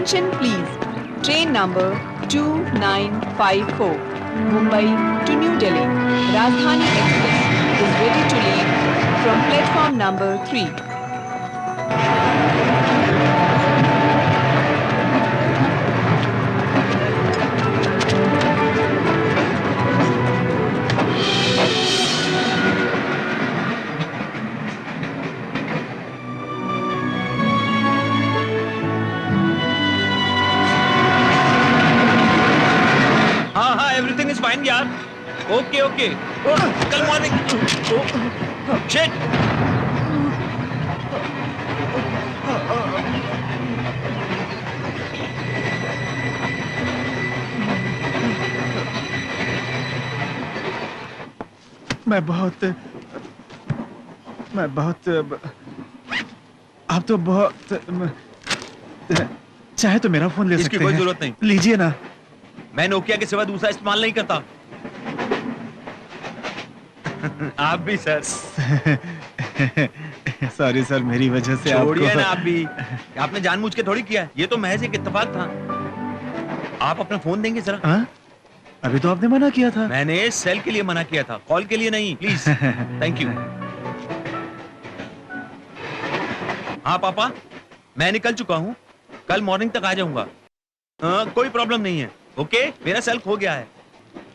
Attention please. Train number 2954 Mumbai to New Delhi. Rajdhani Express is ready to leave from platform number 3. Everything is fine यार. Okay okay. कल morning. Shit. मैं बहुत आप तो बहुत चाहे तो मेरा फोन ले सकते हैं. इसकी कोई जरूरत नहीं. लीजिए ना. मैं नोकिया के सिवा दूसरा इस्तेमाल नहीं करता. आप भी सर. सॉरी सर, मेरी वजह से छोड़िए ना. आप भी. आपने जानबूझ के थोड़ी किया. ये तो महज एक इत्तेफाक था. आप अपना फोन देंगे जरा. हाँ? अभी तो आपने मना किया था. मैंने सेल के लिए मना किया था, कॉल के लिए नहीं. प्लीज. Thank you. हाँ पापा, मैं निकल चुका हूँ. कल मॉर्निंग तक आ जाऊंगा. कोई प्रॉब्लम नहीं है. ओके. मेरा सेल खो गया है.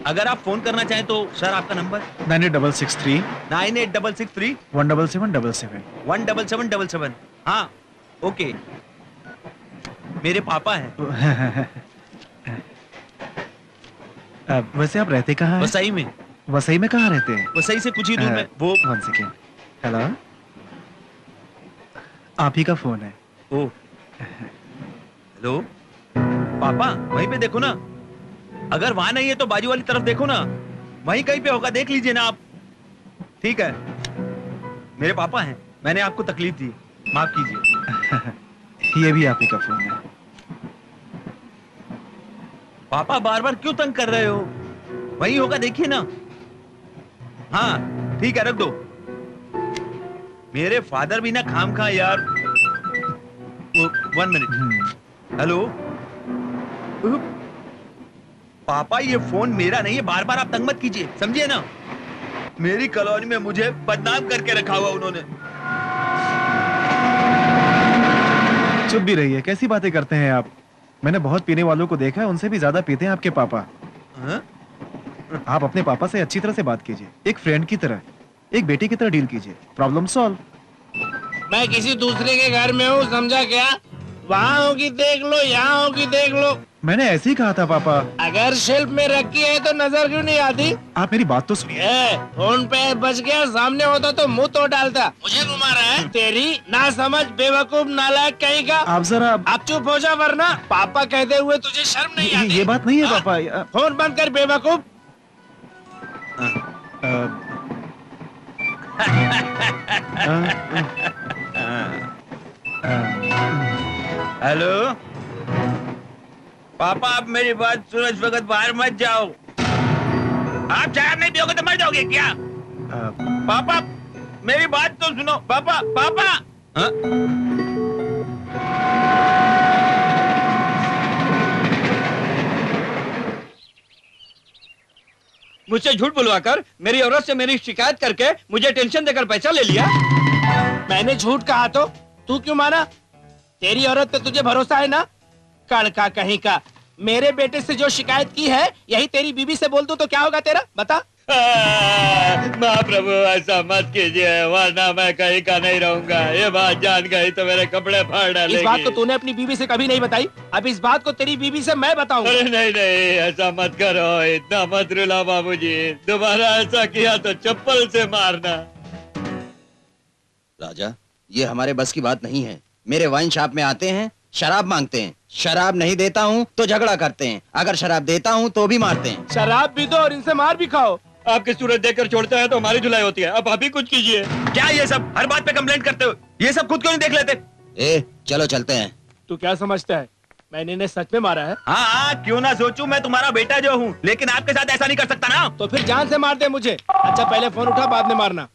अगर आप फोन करना चाहें तो सर आपका नंबर 9863 9863 17777 17777. हाँ ओके. मेरे पापा हैं. वैसे आप रहते कहाँ हैं? वसई में. वसई में कहाँ रहते हैं? वसई से कुछ ही दूर में. वो 1 सेकेंड. हेलो, आप ही का फोन है. ओ हेलो पापा, वहीं पे देखो ना. अगर वहां नहीं है तो बाजू वाली तरफ देखो ना. वहीं कहीं पे होगा, देख लीजिए ना आप. ठीक है. मेरे पापा हैं. मैंने आपको तकलीफ दी, माफ कीजिए. ये भी आप ही का फोन है. पापा बार बार क्यों तंग कर रहे हो? वहीं होगा, देखिए ना. हाँ ठीक है, रख दो. मेरे फादर भी ना खाम खा यार. 1 मिनट. हेलो पापा, ये फोन मेरा नहीं है. बार बार आप तंग मत कीजिए, समझिए ना. मेरी कॉलोनी में मुझे बदनाम करके रखा हुआ उन्होंने. चुप भी रहिए. कैसी बातें करते हैं आप? मैंने बहुत पीने वालों को देखा है, उनसे भी ज्यादा पीते हैं आपके पापा. हाँ? आप अपने पापा से अच्छी तरह से बात कीजिए. एक फ्रेंड की तरह, एक बेटी की तरह डील कीजिए. Problem solve. मैं किसी दूसरे के घर में हूँ, समझा क्या? वहाँ होगी देख लो, यहाँ होगी देख लो. मैंने ऐसे ही कहा था पापा. अगर शेल्फ में रखी है तो नजर क्यों नहीं आती? आप मेरी बात तो सुनिए. फोन पे बच गया, सामने होता तो मुंह तोड़ डालता. मुझे घुमा रहा है? तेरी ना समझ, बेवकूफ, नालायक कहीं का. आप जरा आप चुप हो जा, वरना पापा कहते हुए तुझे शर्म नहीं आती? ये बात नहीं है पापा. फोन बंद कर बेवकूफ. हेलो पापा, आप मेरी बात सुनो. इस वक्त बाहर मत जाओ. आप चाय नहीं पियोगे तो मर जाओगे क्या? पापा मेरी बात तो सुनो. पापा पापा. हाँ? मुझसे झूठ बुलवाकर मेरी औरत से मेरी शिकायत करके मुझे टेंशन देकर पैसा ले लिया. मैंने झूठ कहा तो तू क्यों माना? तेरी औरत पे तुझे भरोसा है ना? कड़का कहीं का. मेरे बेटे से जो शिकायत की है, यही तेरी बीबी से बोल दूं तो क्या होगा तेरा? बता. महाप्रभु ऐसा मत कीजिए, वरना मैं कहीं का नहीं रहूंगा. ये बात जान गई तो मेरे कपड़े फाड़ डालेगी. इस बात को तूने अपनी बीबी से कभी नहीं बताई. अब इस बात को तेरी बीबी से मैं बताऊंगा. अरे नहीं नहीं, ऐसा मत करो. इतना मत रुला बाबूजी. दोबारा ऐसा किया तो चप्पल से मारना. राजा, ये हमारे बस की बात नहीं है. मेरे वाइन शॉप में आते हैं, शराब मांगते हैं. शराब नहीं देता हूँ तो झगड़ा करते हैं. अगर शराब देता हूँ तो भी मारते हैं. शराब भी दो और इनसे मार भी खाओ. आपकी सूरत देखकर छोड़ते हैं तो हमारी धुलाई होती है. अब आप ही कुछ कीजिए. क्या ये सब हर बात पे कंप्लेंट करते हो? ये सब खुद क्यों नहीं देख लेते? चलो चलते हैं. तू क्या समझता है मैंने इन्हें सच में मारा है? हाँ, क्यों ना सोचूं. मैं तुम्हारा बेटा जो हूँ, लेकिन आपके साथ ऐसा नहीं कर सकता ना. तो फिर जान से मार दे मुझे. अच्छा पहले फोन उठा, बाद में मारना.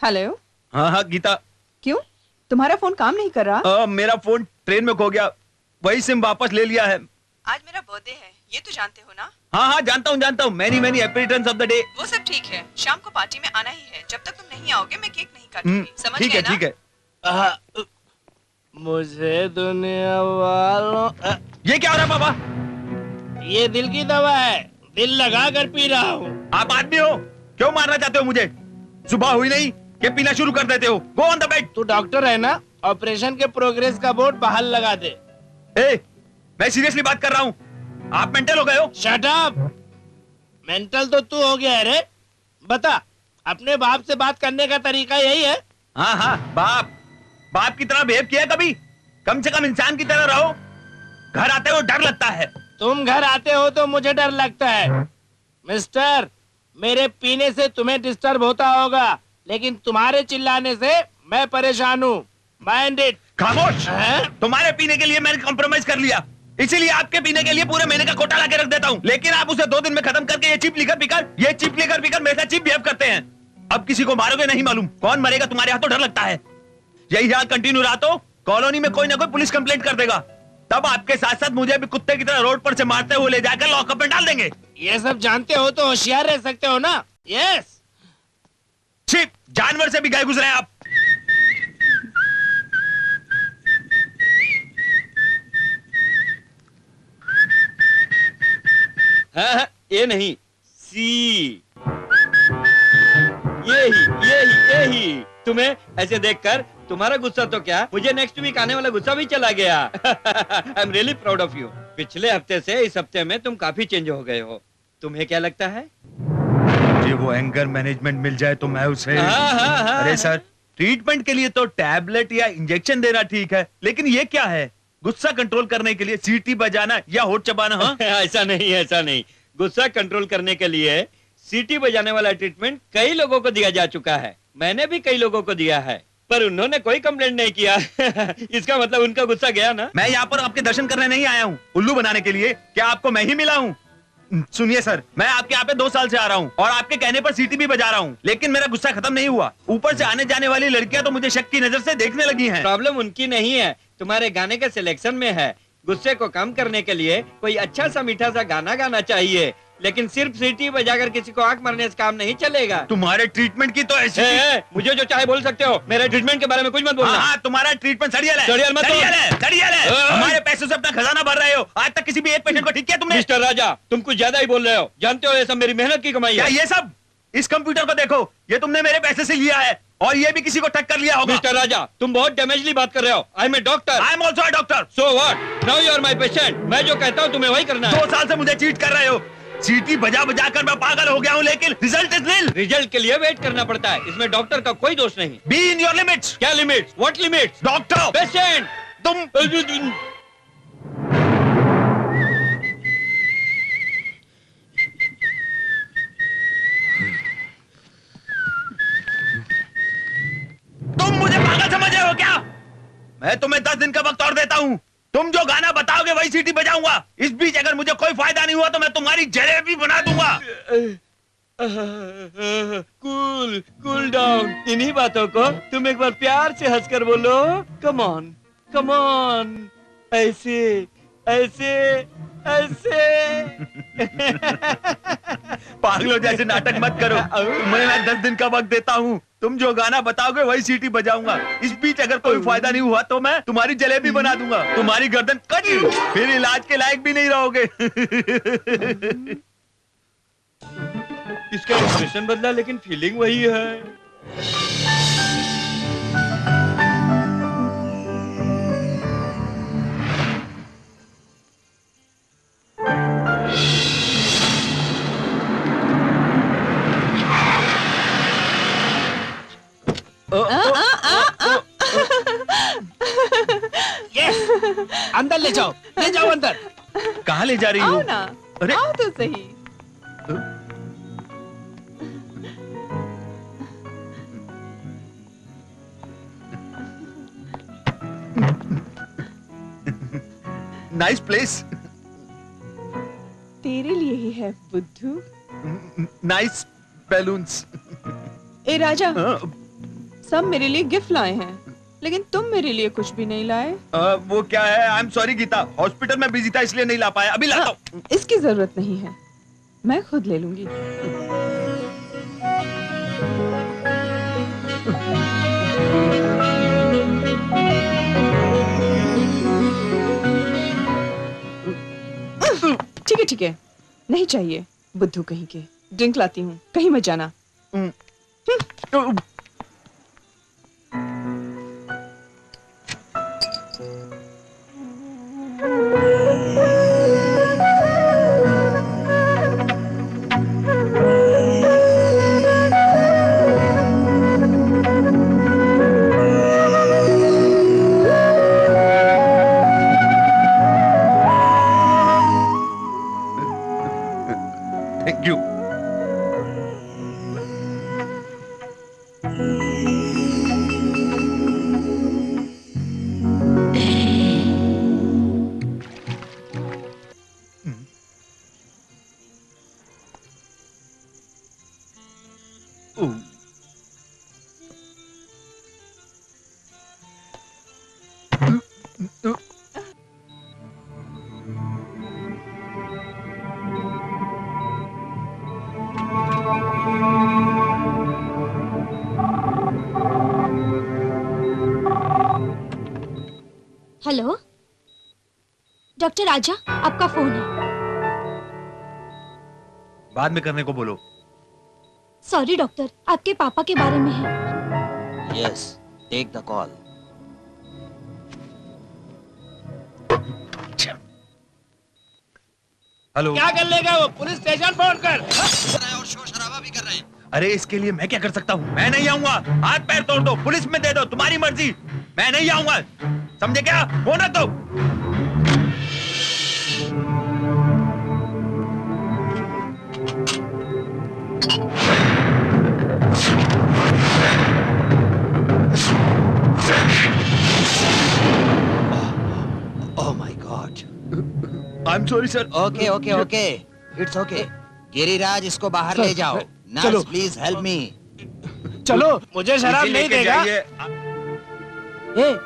हेलो. हाँ हाँ गीता. क्यों? तुम्हारा फोन काम नहीं कर रहा? मेरा फोन ट्रेन में खो गया, वही सिम वापस ले लिया है। आज मेरा बर्थडे है, ये तो जानते हो ना? हाँ जानता हूँ। Many happy returns of the day. वो सब ठीक है, शाम को पार्टी में आना ही है। जब तक तुम नहीं आओगे मैं केक नहीं काटूंगी, समझ ठीक गए है ना? ठीक है। मुझे दुनिया वालों ये क्या हो रहा है पापा? ये दिल की दवा है, दिल लगा कर पी रहा हूँ। आप आदमी हो, क्यों मारना चाहते हो मुझे? सुबह हुई नहीं कि पीना शुरू कर देते हो। Go on the bed. तू डॉक्टर है ना, ऑपरेशन के प्रोग्रेस का बोर्ड बाहर लगा दे। मैं सीरियसली बात कर रहा हूँ, आप मेंटल हो गए हो? Shut up. मेंटल तो तू हो गया है रे। बता, अपने बाप से बात करने का तरीका यही है? हाँ बाप की तरह बिहेव किया कभी? कम से कम इंसान की तरह रहो। घर आते हो डर लगता है। तुम घर आते हो तो मुझे डर लगता है। मिस्टर, मेरे पीने से तुम्हें डिस्टर्ब होता होगा, लेकिन तुम्हारे चिल्लाने से मैं परेशान हूँ। Mind it. खामोश। हैं? तुम्हारे पीने के लिए मैंने कॉम्प्रोमाइज कर लिया, इसीलिए आपके पीने के लिए पूरे महीने का कोटा ला के रख देता हूँ। लेकिन आप उसे 2 दिन में खत्म करके ये चिप लेकर पीकर मेरे साथ चिप बिहेव करते हैं। अब किसी को मारोगे नहीं मालूम, कौन मरेगा तुम्हारे हाथ तो डर लगता है। यही हाल कंटिन्यू रहा तो कॉलोनी में कोई ना कोई पुलिस कंप्लेंट कर देगा, तब आपके साथ साथ मुझे भी कुत्ते की तरह रोड पर से मारते हुए ले जाकर लॉकअप में डाल देंगे। ये सब जानते हो तो होशियार रह सकते हो ना? यस। छिप, जानवर से भी गए गुजरे आप। हाँ, ये नहीं, सी। यही। तुम्हें ऐसे देखकर तुम्हारा गुस्सा तो क्या, मुझे नेक्स्ट वीक आने वाला गुस्सा भी चला गया। I am really proud of you. पिछले हफ्ते से इस हफ्ते में तुम काफी चेंज हो गए हो। तुम्हें क्या लगता है? मुझे वो एंगर मैनेजमेंट मिल जाए तो मैं उसे हाँ। अरे सर, ट्रीटमेंट के लिए तो टैबलेट या इंजेक्शन देना ठीक है, लेकिन ये क्या है? गुस्सा कंट्रोल करने के लिए सीटी बजाना या होठ चबाना? हाँ? ऐसा नहीं। गुस्सा कंट्रोल करने के लिए सीटी बजाने वाला ट्रीटमेंट कई लोगों को दिया जा चुका है। मैंने भी कई लोगों को दिया है, पर उन्होंने कोई कंप्लेंट नहीं किया। इसका मतलब उनका गुस्सा गया ना। मैं यहाँ पर आपके दर्शन करने नहीं आया हूँ, उल्लू बनाने के लिए। क्या आपको मैं ही मिला हूँ? सुनिए सर, मैं आपके यहाँ पे 2 साल से आ रहा हूँ और आपके कहने पर सीटी भी बजा रहा हूँ, लेकिन मेरा गुस्सा खत्म नहीं हुआ। ऊपर से आने जाने वाली लड़कियां तो मुझे शक की नजर से देखने लगी हैं। प्रॉब्लम उनकी नहीं है, तुम्हारे गाने के सिलेक्शन में है। गुस्से को कम करने के लिए कोई अच्छा सा मीठा सा गाना गाना चाहिए, लेकिन सिर्फ सीटी बजाकर किसी को आंख मारने से काम नहीं चलेगा। तुम्हारे ट्रीटमेंट की तो ऐसी मुझे जो चाहे बोल सकते हो, मेरे ट्रीटमेंट के बारे में कुछ मत बोलना। हाँ, तुम्हारा ट्रीटमेंट सड़ियल है। सड़ियल मत बोल। सड़ियल है। हमारे पैसों से अपना खजाना भर रहे हो। आज तक किसी भी एक पेशेंट को ठीक किया तुमने? मिस्टर राजा, तुम कुछ ज्यादा ही बोल रहे हो। जानते हो ये सब मेरी मेहनत की कमाई क्या है। ये सब? इस कंप्यूटर को देखो, ये तुमने मेरे पैसे से लिया है और ये भी किसी को ठग कर लिया होगा। मिस्टर राजा, तुम बहुत डैमेजली बात कर रहे हो। I am a doctor. I am also a doctor. So what? Now you are my patient. मैं जो कहता हूँ तुम्हें वही करना है। 2 साल से मुझे चीट कर रहे हो। सीटी बजा कर मैं पागल हो गया हूँ, लेकिन रिजल्ट इज निल। रिजल्ट के लिए वेट करना पड़ता है, इसमें डॉक्टर का कोई दोष नहीं। Be in your limits. क्या limits? What limits? Doctor, patient तुम मुझे पागल समझ रहे हो क्या? मैं तुम्हें 10 दिन का वक्त और देता हूँ। तुम जो गाना बताओगे वही सीटी बजाऊंगा। इस बीच अगर मुझे कोई फायदा नहीं हुआ तो मैं तुम्हारी जलेबी बना दूंगा। Cool down. इन्हीं बातों को तुम एक बार प्यार से हंसकर बोलो। Come on. ऐसे। पागलों जैसे नाटक मत करो। मैं 10 दिन का वक्त देता हूँ। तुम जो गाना बताओगे वही सीटी बजाऊंगा। इस बीच अगर कोई फायदा नहीं हुआ तो मैं तुम्हारी जलेबी बना दूंगा। तुम्हारी गर्दन कटी, फिर इलाज के लायक भी नहीं रहोगे। इसका एक्सप्रेशन बदला, लेकिन फीलिंग वही है। यस, अंदर ले जाओ अंदर। कहाँ ले जा रही आओ हो? ना, अरे आओ तो सही। Nice place. तेरे लिए ही है बुद्धू। Nice balloons. ए राजा, सब मेरे लिए गिफ्ट लाए हैं, लेकिन तुम मेरे लिए कुछ भी नहीं लाए। वो क्या है, I am sorry Gita, hospital में बिजी था इसलिए नहीं ला पाया, अभी लाता हूँ। इसकी जरूरत नहीं है, मैं खुद ले लूंगी। ठीक है, नहीं चाहिए। बुद्धू कहीं के। ड्रिंक लाती हूँ, कहीं मत जाना। Thank you. हेलो डॉक्टर राजा, आपका फोन है। बाद में करने को बोलो। सॉरी डॉक्टर, आपके पापा के बारे में है। Yes, take the call. Hello. क्या कर लेगा वो? पुलिस स्टेशन फोन कर। और शोर शराबा भी कर रहे हैं। अरे इसके लिए मैं क्या कर सकता हूँ? मैं नहीं आऊंगा। हाथ पैर तोड़ दो, पुलिस में दे दो, तुम्हारी मर्जी। मैं नहीं आऊंगा, समझे क्या? फोन रख दो। Oh my God. I am sorry sir. Okay okay okay, it's okay. Giriraj, इसको बाहर ले जाओ। चलो। Nurse please help me. चलो, मुझे शराब इसी नहीं लेके देगा। जाइए। ए,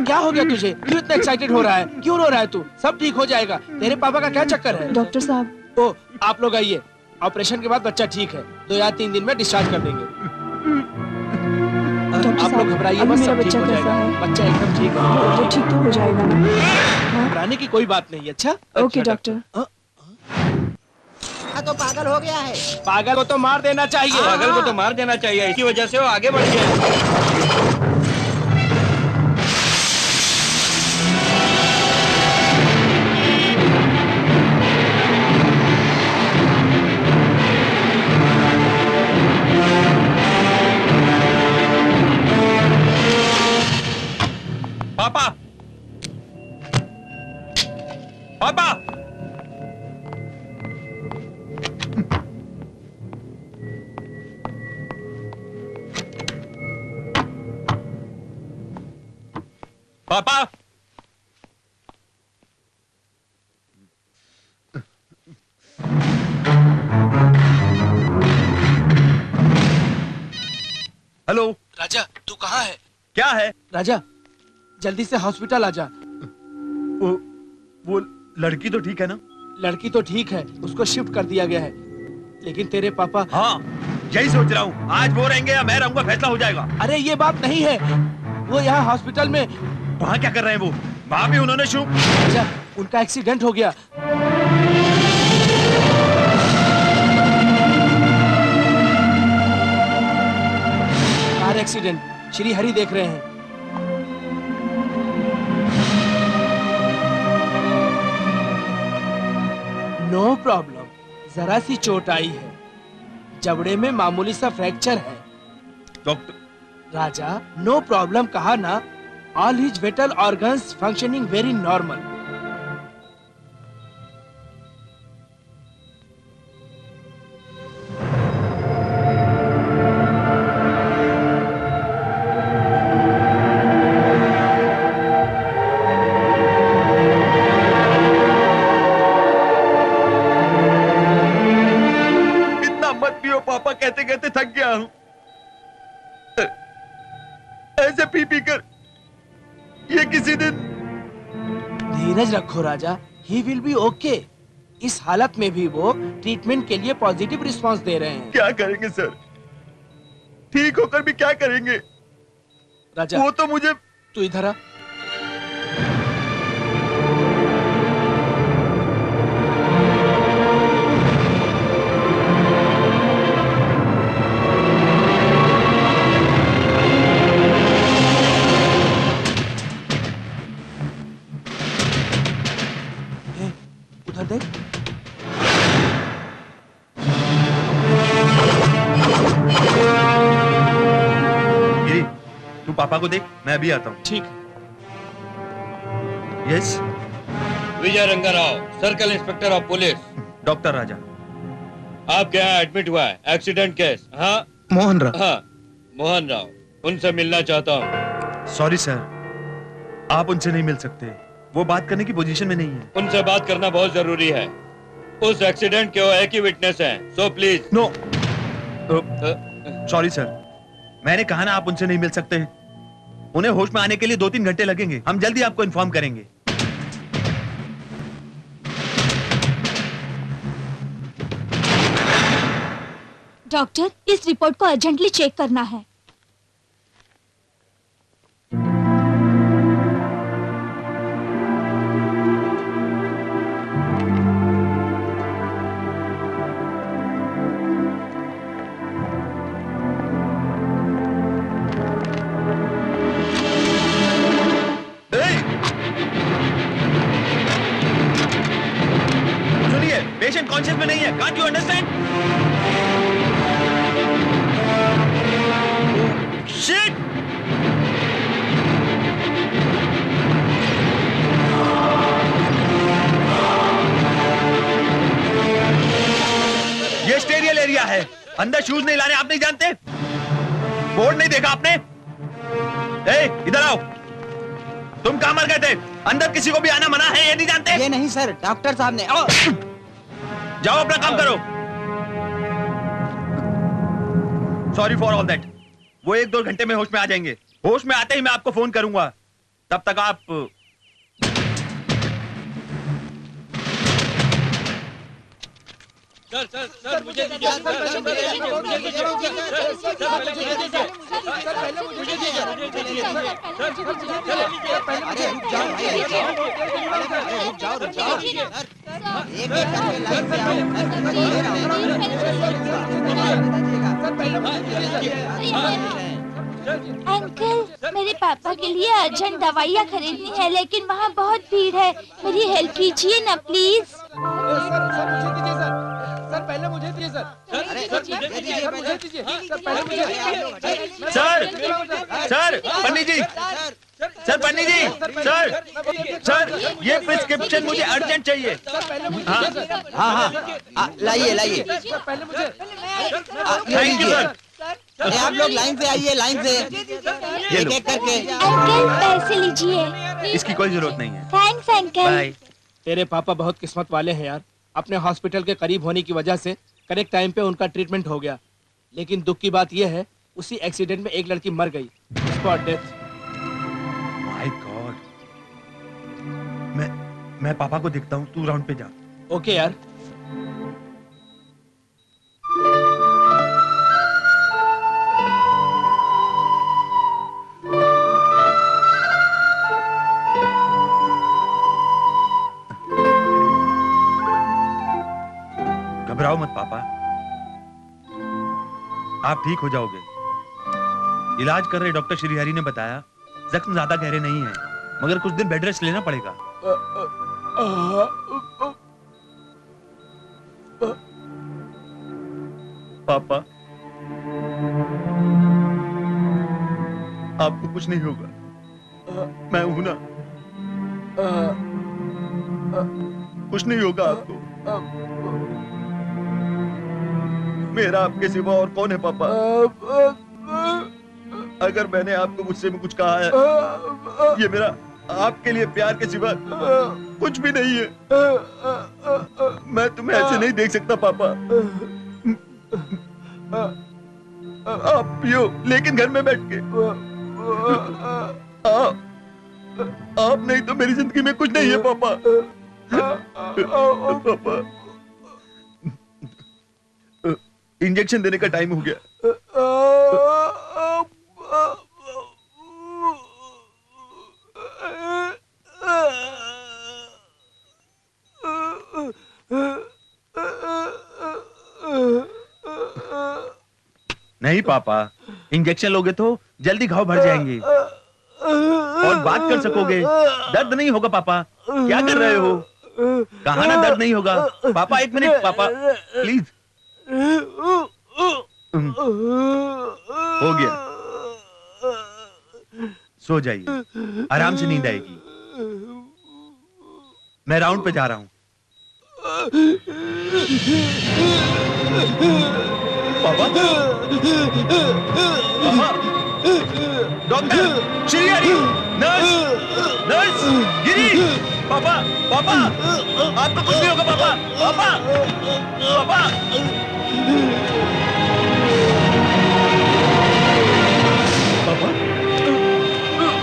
क्या हो गया तुझे? क्यों इतना एक्साइटेड हो रहा है? क्यों रो रहा है तू? सब ठीक हो जाएगा। तेरे पापा का क्या चक्कर है? डॉक्टर साहब, ओ, आप लोग आइए। ऑपरेशन के बाद बच्चा ठीक है, 2 या 3 दिन में डिस्चार्ज कर देंगे। डॉक्टर आप लोग साहब, घबराइए अभी मत, मेरा सब ठीक बच्चा हो कैसा जाएगा। है? बच्चा एकदम ठीक है। वो ठीक तो हो जाएगा ना? घबराने की कोई बात नहीं है। अच्छा ओके डॉक्टर। तो पागल हो गया है। पागल को तो मार देना चाहिए। पागल को तो मार देना चाहिए, इसी वजह से वो आगे बढ़ गया। पापा, पापा, पापा, हेलो। राजा, तू कहाँ है? क्या है? राजा, जल्दी से हॉस्पिटल आ जा। वो लड़की तो ठीक है ना? लड़की तो ठीक है, उसको शिफ्ट कर दिया गया है, लेकिन तेरे पापा। हाँ, यही सोच रहा हूँ। आज वो रहेंगे या मैं रहूंगा, फैसला हो जाएगा। अरे ये बात नहीं है, वो यहाँ हॉस्पिटल में। वहाँ क्या कर रहे हैं वो? वहाँ भी उन्होंने शूट। राजा, उनका एक्सीडेंट हो गया। Car accident. श्री हरि देख रहे हैं। नो प्रॉब्लम, जरा सी चोट आई है, जबड़े में मामूली सा फ्रैक्चर है। डॉक्टर। राजा, नो प्रॉब्लम कहा ना। All his whittle organs functioning very normal. इतना मत पियो पापा, कहते कहते थक गया हूँ। ऐसे पी पी कर ये किसी दिन। धीरज रखो राजा, ही विल बी ओके। इस हालत में भी वो ट्रीटमेंट के लिए पॉजिटिव रिस्पांस दे रहे हैं। क्या करेंगे सर, ठीक होकर भी क्या करेंगे? राजा वो तो मुझे। तू इधर आ। ए, उधर देख। गिरी, तू पापा को देख, मैं अभी आता हूँ। ठीक। Yes Vijay Rangarao, circle inspector of police. Doctor Raja. आपके यहाँ एडमिट हुआ है, एक्सीडेंट केस। हाँ मोहन राव। हाँ, मोहन राव, उनसे मिलना चाहता हूँ। सॉरी सर, आप उनसे नहीं मिल सकते, वो बात करने की पोजीशन में नहीं है। उनसे बात करना बहुत जरूरी है। उस एक्सीडेंट के वो एक ही विटनेस हैं, so please. No sorry sir, मैंने कहा ना आप उनसे नहीं मिल सकते। उन्हें होश में आने के लिए 2-3 घंटे लगेंगे, हम जल्दी आपको इन्फॉर्म करेंगे। डॉक्टर, इस रिपोर्ट को अर्जेंटली चेक करना है। सुनिए, पेशेंट कॉन्शियस में नहीं है, कांट यू अंडरस्टैंड? शिट! ये स्टेरियल एरिया है, अंदर शूज नहीं लाने आप नहीं जानते? बोर्ड नहीं देखा आपने? इधर आओ। तुम कहां मर गए थे? अंदर किसी को भी आना मना है, ये नहीं जानते? ये नहीं सर, डॉक्टर साहब ने। जाओ अपना काम करो। Sorry for all that. वो 1-2 घंटे में होश में आ जाएंगे। होश में आते ही मैं आपको फोन करूंगा, तब तक आप। सर मुझे दीजिए, अंकल, मेरे पापा के लिए अर्जेंट दवाइयाँ खरीदनी है, लेकिन वहाँ बहुत भीड़ है। मेरी हेल्प कीजिए ना प्लीज। सर पहले मुझे दीजिए सर। सर पन्नी जी, सर पन्नी जी, सर ये प्रिस्क्रिप्शन मुझे अर्जेंट चाहिए। हाँ, लाइए लाइए। Thank you sir. आप लोग लाइन से आइए, लाइन से ये लो। एक एक करके। अंकल, पैसे लीजिए। इसकी कोई जरूरत नहीं है। Thanks uncle. बाय। तेरे पापा बहुत किस्मत वाले हैं यार। अपने हॉस्पिटल के करीब होने की वजह से करेक्ट टाइम पे उनका ट्रीटमेंट हो गया। लेकिन दुख की बात यह है, उसी एक्सीडेंट में एक लड़की मर गई, स्पॉट डेथ। My God. मैं पापा को देखता हूँ, तू राउंड पे जा। ओके यार। घबराओ मत पापा, आप ठीक हो जाओगे। इलाज कर रहे डॉक्टर श्रीहरि ने बताया जख्म ज्यादा गहरे नहीं है, मगर कुछ दिन बेड रेस्ट लेना पड़ेगा। पापा, आपको कुछ नहीं होगा, मैं हूं ना। कुछ नहीं होगा आपको। मेरा आपके सिवा और कौन है पापा? अगर मैंने आपको गुस्से में कुछ कहा है, ये मेरा आपके लिए प्यार के सिवा कुछ भी नहीं है। मैं तुम्हें ऐसे नहीं देख सकता पापा। आप पियो, लेकिन घर में बैठ के। आप नहीं तो मेरी जिंदगी में कुछ नहीं है पापा। पापा, इंजेक्शन देने का टाइम हो गया। नहीं पापा, इंजेक्शन लोगे तो जल्दी घाव भर जाएंगे और बात कर सकोगे। दर्द नहीं होगा पापा। क्या कर रहे हो? कहा ना दर्द नहीं होगा। पापा 1 मिनट पापा प्लीज। हो गया, सो जाइए, आराम से नींद आएगी। मैं राउंड पे जा रहा हूं। पापा, doctor, Shri Hari, nurse, nurse, Giri, पापा, पापा, आपको कुछ नहीं होगा पापा, पापा, पापा। पापा,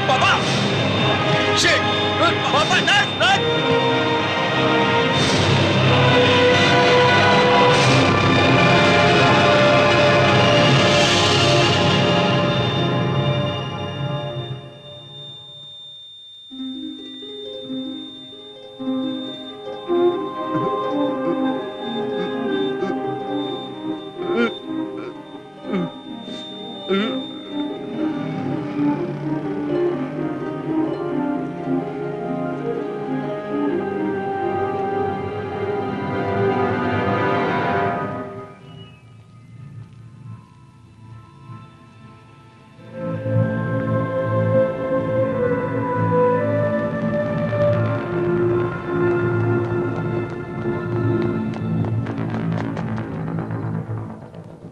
पापा, शिट, पापा, नर्स, नर्स।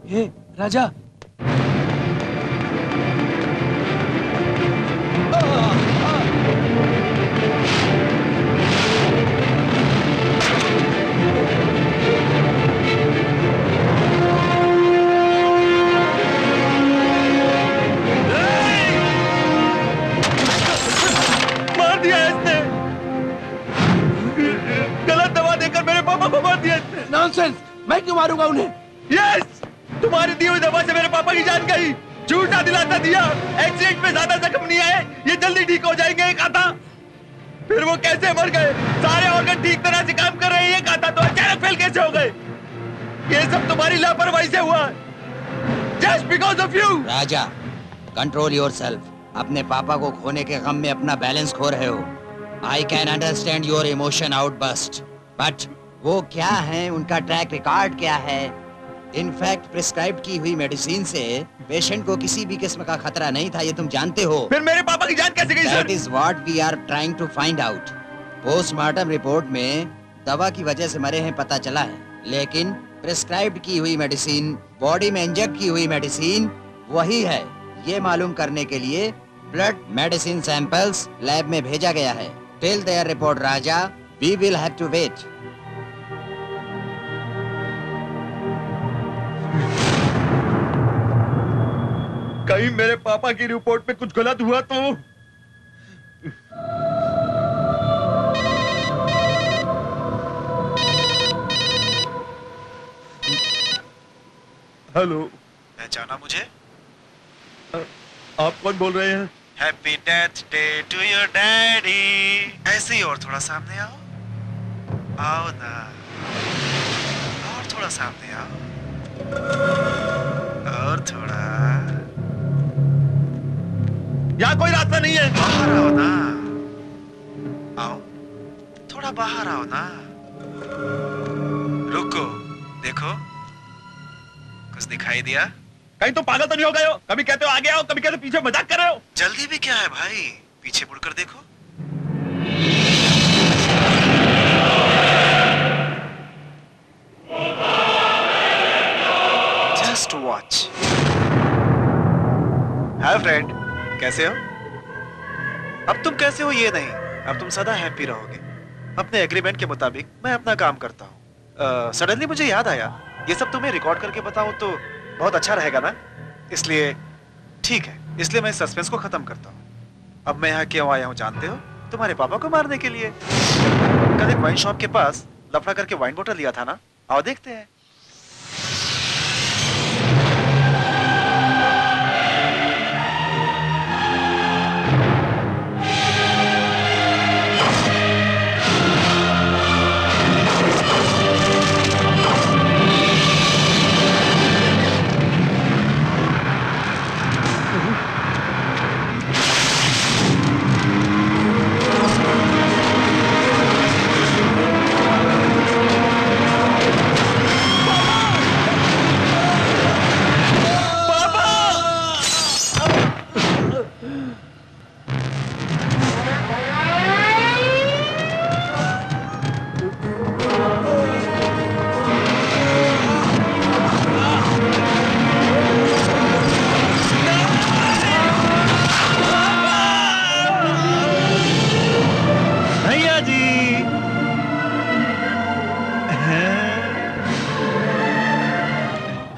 हे राजा, मार दिया इसने। गलत दवा देकर मेरे पापा को मार दिया इसने। नॉनसेंस, मैं क्यों मारूंगा उन्हें? यस, तुम्हारी दी हुई दवा से मेरे पापा की जान गई। झूठा दिलासा दिया। एक्सीडेंट में ज्यादा जख्म नहीं आए, ये जल्दी ठीक हो जाएंगे, ये कहा था। फिर वो कैसे मर गए? सारे ऑर्गन ठीक तरह से काम कर रहे हैं, ये कहा था, तो अचानक फेल कैसे हो गए? ये सब तुम्हारी लापरवाही से हुआ, just because of you. Raja, control yourself. अपने पापा को खोने के गम में अपना बैलेंस खो रहे हो। I can understand your emotion outburst, but वो क्या है, उनका ट्रैक रिकॉर्ड क्या है? इनफैक्ट प्रिस्क्राइब की हुई मेडिसिन से पेशेंट को किसी भी किस्म का खतरा नहीं था, ये तुम जानते हो। फिर मेरे पापा की जान कैसे गई sir? That is what we are trying to find out. Postmortem report में दवा की वजह से मरे हैं पता चला है, लेकिन प्रिस्क्राइब की हुई मेडिसिन, बॉडी में इंजेक्ट की हुई मेडिसिन वही है, ये मालूम करने के लिए ब्लड मेडिसिन सैंपल्स लैब में भेजा गया है। Till there report Raja, we will have to wait. कहीं मेरे पापा की रिपोर्ट पे कुछ गलत हुआ तो? हेलो, पहचाना मुझे? आप कौन बोल रहे हैं? Happy death day to your daddy. ऐसे ही और थोड़ा सामने आओ, आओ ना, और थोड़ा सामने आओ, और थोड़ा। यहाँ कोई रास्ता नहीं है। बाहर आओ ना, आओ, थोड़ा बाहर आओ ना। रुको, देखो, कुछ दिखाई दिया? कहीं तो पागल तो नहीं हो गए हो? कभी कहते हो आगे आओ, कभी कहते हो पीछे, मजाक कर रहे हो? जल्दी भी क्या है भाई, पीछे मुड़कर देखो। Just watch. हाय फ्रेंड, कैसे हो? अब तुम कैसे हो ये नहीं, अब तुम सदा हैप्पी रहोगे। अपने एग्रीमेंट के मुताबिक मैं अपना काम करता हूँ। सडनली मुझे याद आया, ये सब तुम्हें रिकॉर्ड करके बताऊं तो बहुत अच्छा रहेगा ना, इसलिए ठीक है, इसलिए मैं इस सस्पेंस को खत्म करता हूँ। अब मैं यहाँ क्यों आया हूँ जानते हो? तुम्हारे पापा को मारने के लिए। कल एक वाइन शॉप के पास लफड़ा करके वाइन बोतल लिया था ना, आओ देखते हैं।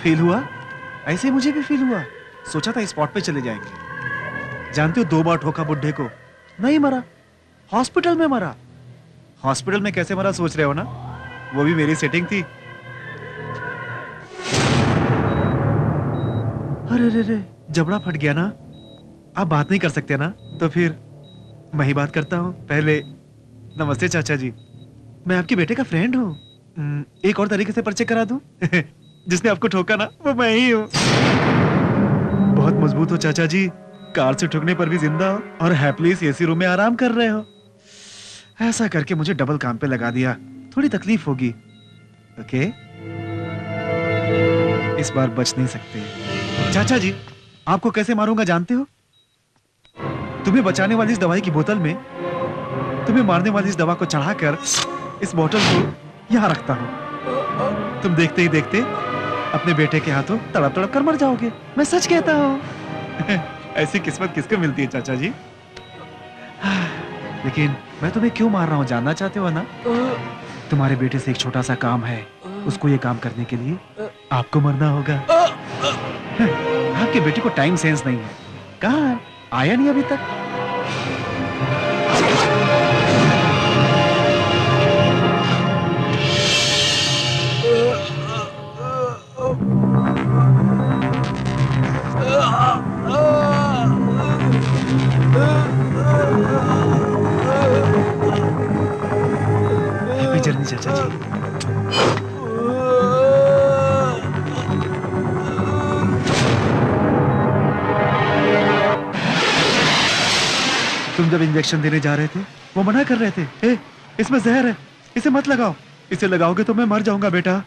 फील हुआ? ऐसे मुझे भी फील हुआ। सोचा था स्पॉट पे चले जाएंगे। जानते हो 2 बार ठोका बुड्ढे को, नहीं मरा, हॉस्पिटल में मरा। हॉस्पिटल में कैसे मरा सोच रहे हो ना? वो भी मेरी सेटिंग थी। अरे रे रे, जबड़ा फट गया ना। आप बात नहीं कर सकते ना, तो फिर मैं ही बात करता हूँ। पहले नमस्ते चाचा जी, मैं आपके बेटे का फ्रेंड हूँ। एक और तरीके से परिचय करा दूं? जिसने आपको ठोका ना, वो मैं ही हूँ। बहुत मजबूत हो चाचा जी, कार से ठुकने पर भी जिंदा हो और हैप्पीली एसी रूम में आराम कर रहे हो। ऐसा करके मुझे डबल काम पे लगा दिया, थोड़ी तकलीफ होगी। ओके, इस बार बच नहीं सकते। चाचा जी, आपको कैसे मारूंगा जानते हो? तुम्हें बचाने वाली इस दवाई की बोतल में तुम्हें मारने वाली इस दवा को चढ़ाकर इस बोतल को यहां रखता हूं। तुम देखते ही देखते अपने बेटे के हाथों तड़प तड़प कर मर जाओगे। मैं सच कहता हूं। ऐसी किस्मत किसको मिलती है चाचा जी? लेकिन मैं तुम्हें क्यों मार रहा हूं जानना चाहते हो ना? तुम्हारे बेटे से एक छोटा सा काम है, उसको ये काम करने के लिए आपको मरना होगा। आपके बेटे को टाइम सेंस नहीं है। कहाँ है? आया नहीं अभी तक। हैप्पी जर्नी चाचा जी। तुम जब इंजेक्शन देने जा रहे थे, वो मना कर रहे थे, इसमें जहर है, इसे मत लगाओ, इसे लगाओगे तो मैं मर जाऊंगा बेटा।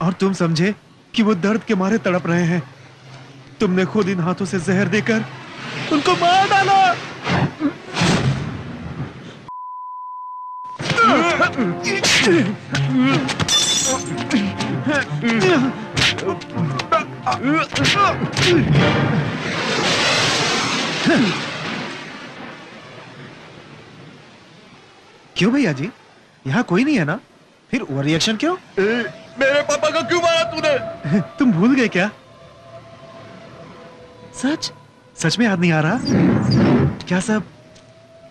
और तुम समझे कि वो दर्द के मारे तड़प रहे हैं। तुमने खुद इन हाथों से जहर देकर उनको मार डाला। क्यों भैया जी, यहाँ कोई नहीं है ना? फिर ओवर रिएक्शन क्यों? मेरे पापा को क्यों मारा तूने? तुम भूल गए क्या? सच सच में याद नहीं आ रहा क्या? सब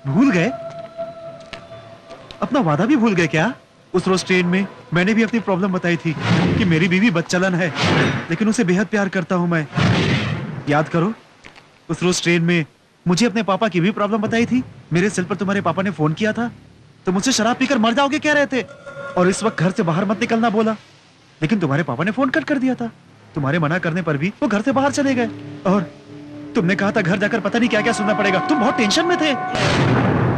भूल गए? अपना वादा भी भूल गए क्या? उस रोज ट्रेन में मैंने भी अपनी प्रॉब्लम बताई थी कि मेरी बीवी बदचलन है, लेकिन उसे बेहद प्यार करता हूं मैं। याद करो, उस रोज ट्रेन में मुझे अपने पापा की भी प्रॉब्लम बताई थी। मेरे सेल पर तुम्हारे पापा ने फोन किया था, तो मुझसे शराब पीकर मर जाओगे कह रहे थे, और इस वक्त घर से बाहर मत निकलना बोला। लेकिन तुम्हारे पापा ने फोन कट कर दिया था। तुम्हारे मना करने पर भी वो घर से बाहर चले गए, और तुमने कहा था घर जाकर पता नहीं क्या क्या सुनना पड़ेगा। तुम बहुत टेंशन में थे।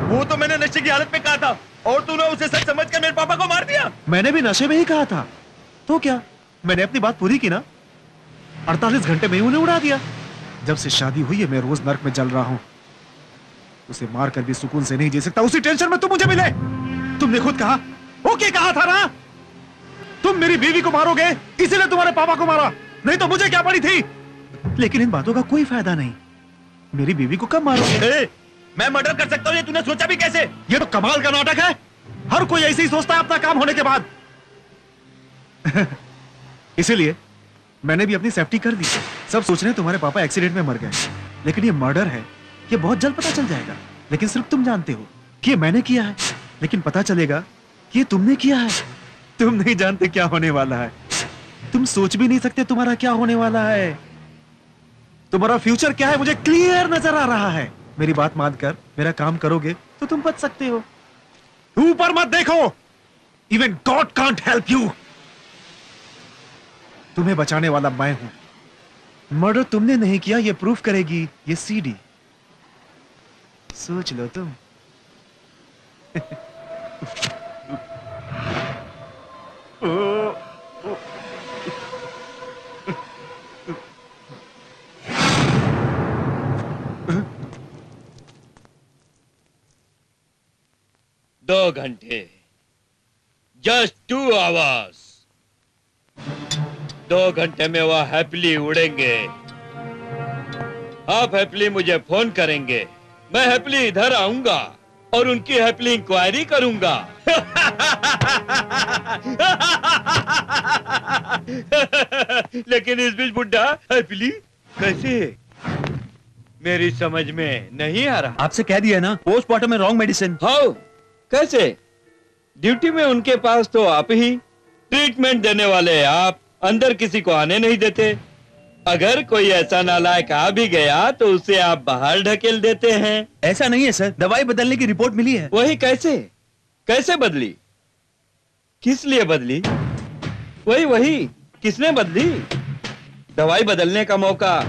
वो तो मैंने नशे की हालत में कहा था, और तूने उसे सच समझकर मेरे पापा को मार दिया। मैंने भी नशे में ही कहा था, तो क्या? मैंने अपनी बात पूरी की ना। 48 घंटे में ही उन्हें उड़ा दिया। जब से शादी हुई है मैं रोज नर्क में जल रहा हूं। उसे मार कर भी सुकून से नहीं जी सकता। उसी टेंशन में तुम मुझे मिले। तुमने खुद कहा, ओके कहा था ना, तुम मेरी बीवी को मारोगे, इसीलिए तुम्हारे पापा को मारा, नहीं तो मुझे क्या पड़ी थी। लेकिन इन बातों का कोई फायदा नहीं। मेरी बीवी को कब मारोगे? मैं मर्डर कर सकता हूं, ये तूने सोचा भी कैसे? ये तो कमाल का नाटक है। हर कोई ऐसे ही सोचता है अपना काम होने के बाद। इसीलिए मैंने भी अपनी सेफ्टी कर दी। सब सोच रहे हैं तुम्हारे पापा एक्सीडेंट में मर गए, लेकिन ये मर्डर है, ये बहुत जल्द पता चल जाएगा। लेकिन सिर्फ तुम जानते हो कि ये मैंने किया है, लेकिन पता चलेगा कि ये तुमने किया है। तुम नहीं जानते क्या होने वाला है, तुम सोच भी नहीं सकते तुम्हारा क्या होने वाला है। तुम्हारा फ्यूचर क्या है मुझे क्लियर नजर आ रहा है। मेरी बात मानकर मेरा काम करोगे तो तुम बच सकते हो। ऊपर मत देखो, even God can't help you. तुम्हें बचाने वाला मैं हूं। मर्डर तुमने नहीं किया ये प्रूफ करेगी ये सीडी। सोच लो तुम। 2 घंटे, जस्ट 2 आवर्स। 2 घंटे में वह हैप्पीली उड़ेंगे। आप हैप्पीली मुझे फोन करेंगे, मैं हैप्पीली इधर आऊंगा और उनकी हैप्पीली इंक्वायरी करूंगा। लेकिन इस बीच बुड्ढा हैप्पीली कैसे, मेरी समझ में नहीं आ रहा। आपसे कह दिया ना, पोस्टमार्टम में रॉन्ग मेडिसिन। हाउ, कैसे? ड्यूटी में उनके पास तो आप ही, ट्रीटमेंट देने वाले आप, अंदर किसी को आने नहीं देते। अगर कोई ऐसा नालायक आ भी गया तो उसे आप बाहर ढकेल देते हैं। ऐसा नहीं है सर, दवाई बदलने की रिपोर्ट मिली है। वही कैसे, कैसे बदली, किस लिए बदली? वही किसने बदली? दवाई बदलने का मौका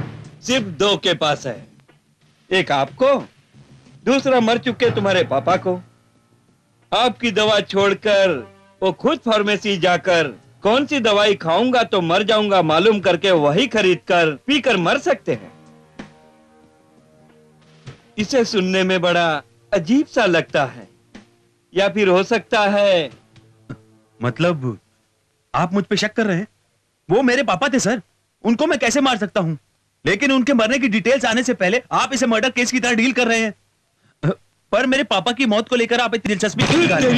सिर्फ 2 के पास है, एक आपको, दूसरा मर चुके तुम्हारे पापा को। आपकी दवा छोड़कर वो खुद फार्मेसी जाकर कौन सी दवाई खाऊंगा तो मर जाऊंगा मालूम करके वही खरीदकर पीकर मर सकते हैं। इसे सुनने में बड़ा अजीब सा लगता है, या फिर हो सकता है। मतलब आप मुझ पे शक कर रहे हैं? वो मेरे पापा थे सर, उनको मैं कैसे मार सकता हूं? लेकिन उनके मरने की डिटेल्स आने से पहले आप इसे मर्डर केस की तरह डील कर रहे हैं। पर मेरे पापा की मौत को लेकर आप इतनी दिलचस्पी क्यों दिखा रहे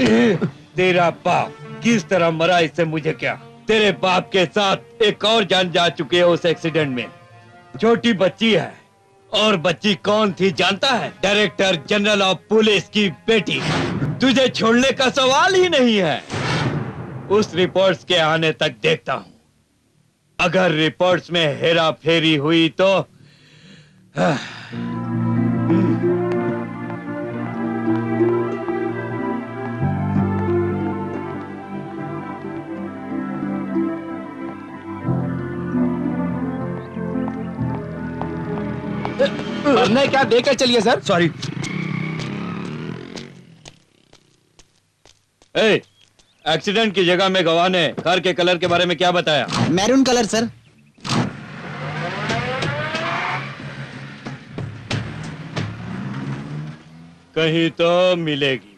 हैं? तेरा बाप किस तरह मरा इससे मुझे क्या? तेरे बाप के साथ एक और जान जा चुकी है उस एक्सीडेंट में। छोटी बच्ची है, और बच्ची कौन थी जानता है? डायरेक्टर जनरल ऑफ पुलिस की बेटी। तुझे छोड़ने का सवाल ही नहीं है। उस रिपोर्ट्स के आने तक देखता हूं, अगर रिपोर्ट्स में हेरा फेरी हुई तो नहीं, क्या देकर चलिए सर। सॉरी। एक्सीडेंट की जगह में गवाह ने कार के कलर के बारे में क्या बताया? Maroon colour sir. कहीं तो मिलेगी।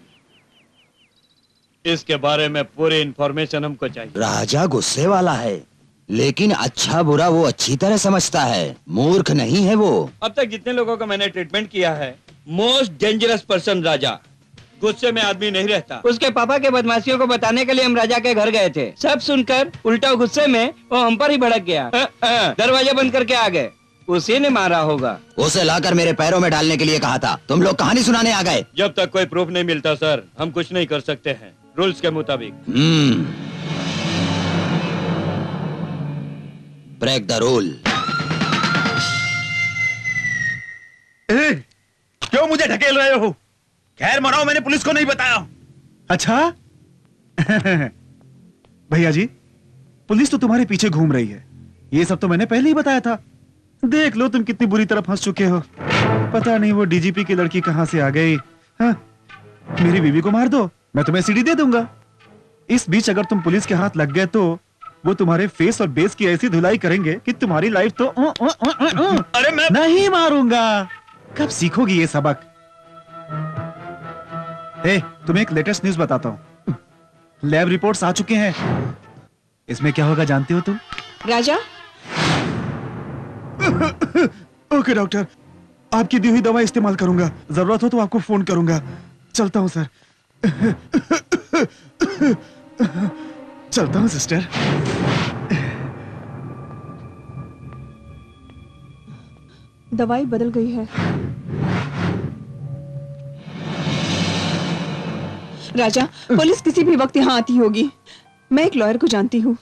इसके बारे में पूरी इंफॉर्मेशन हमको चाहिए। राजा गुस्से वाला है, लेकिन अच्छा बुरा वो अच्छी तरह समझता है, मूर्ख नहीं है वो। अब तक जितने लोगों का मैंने ट्रीटमेंट किया है, मोस्ट डेंजरस पर्सन राजा। गुस्से में आदमी नहीं रहता। उसके पापा के बदमाशियों को बताने के लिए हम राजा के घर गए थे। सब सुनकर उल्टा गुस्से में वो हम पर ही भड़क गया। दरवाजा बंद करके आ गए। उसी ने मारा होगा। उसे लाकर मेरे पैरों में डालने के लिए कहा था। तुम लोग कहानी सुनाने आ गए। जब तक कोई प्रूफ नहीं मिलता सर, हम कुछ नहीं कर सकते हैं रूल्स के मुताबिक। Break the rule. क्यों मुझे ढकेल रहे हो? खैर मनाओ, मैंने पुलिस को नहीं बताया। अच्छा भैया जी, पुलिस तो तुम्हारे पीछे घूम रही है, ये सब तो मैंने पहले ही बताया था। देख लो तुम कितनी बुरी तरह फंस चुके हो। पता नहीं वो डीजीपी की लड़की कहां से आ गई। हाँ? मेरी बीवी को मार दो, मैं तुम्हें सीडी दे दूंगा। इस बीच अगर तुम पुलिस के हाथ लग गए तो वो तुम्हारे फेस और बेस की ऐसी धुलाई करेंगे कि तुम्हारी लाइफ तो अरे मैं नहीं मारूंगा। कब सीखोगी ये सबक? तुम्हें एक लेटेस्ट न्यूज बताता हूँ। लैब रिपोर्ट्स आ चुके हैं। इसमें क्या होगा जानते हो तुम? राजा, ओके डॉक्टर, आपकी दी हुई दवा इस्तेमाल करूंगा। जरूरत हो तो आपको फोन करूंगा। चलता हूं सर। चलता हूँ सिस्टर। दवाई बदल गई है। राजा, पुलिस किसी भी वक्त यहाँ आती होगी। मैं एक लॉयर को जानती हूँ।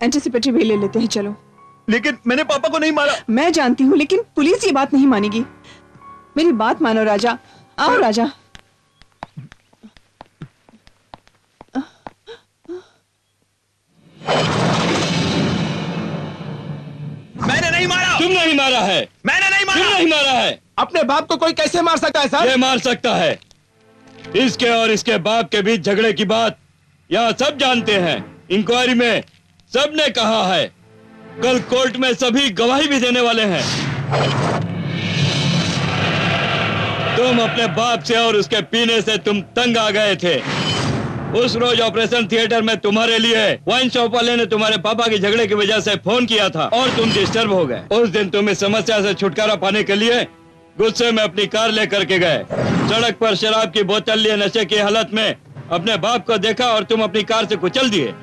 एंटीसिपेटरी वे ले लेते हैं, चलो। लेकिन मैंने पापा को नहीं मारा। मैं जानती हूँ, लेकिन पुलिस ये बात नहीं मानेगी। मेरी बात मानो राजा। आओ राजा। मैंने नहीं मारा। तुम नहीं मारा है। मैंने नहीं तुम मारा। नहीं मारा है। अपने बाप को कोई कैसे मार सकता है सर? ये मार सकता है। इसके और इसके बाप के बीच झगड़े की बात यहाँ सब जानते हैं। इंक्वायरी में सबने कहा है। कल कोर्ट में सभी गवाही भी देने वाले हैं। तुम अपने बाप से और उसके पीने से तुम तंग आ गए थे। उस रोज ऑपरेशन थिएटर में तुम्हारे लिए वाइन शॉप वाले ने तुम्हारे पापा की झगड़े की वजह से फोन किया था और तुम डिस्टर्ब हो गए। उस दिन तुम इस समस्या से छुटकारा पाने के लिए गुस्से में अपनी कार लेकर के गए। सड़क पर शराब की बोतल लिए नशे की हालत में अपने बाप को देखा और तुम अपनी कार से कुचल दिए।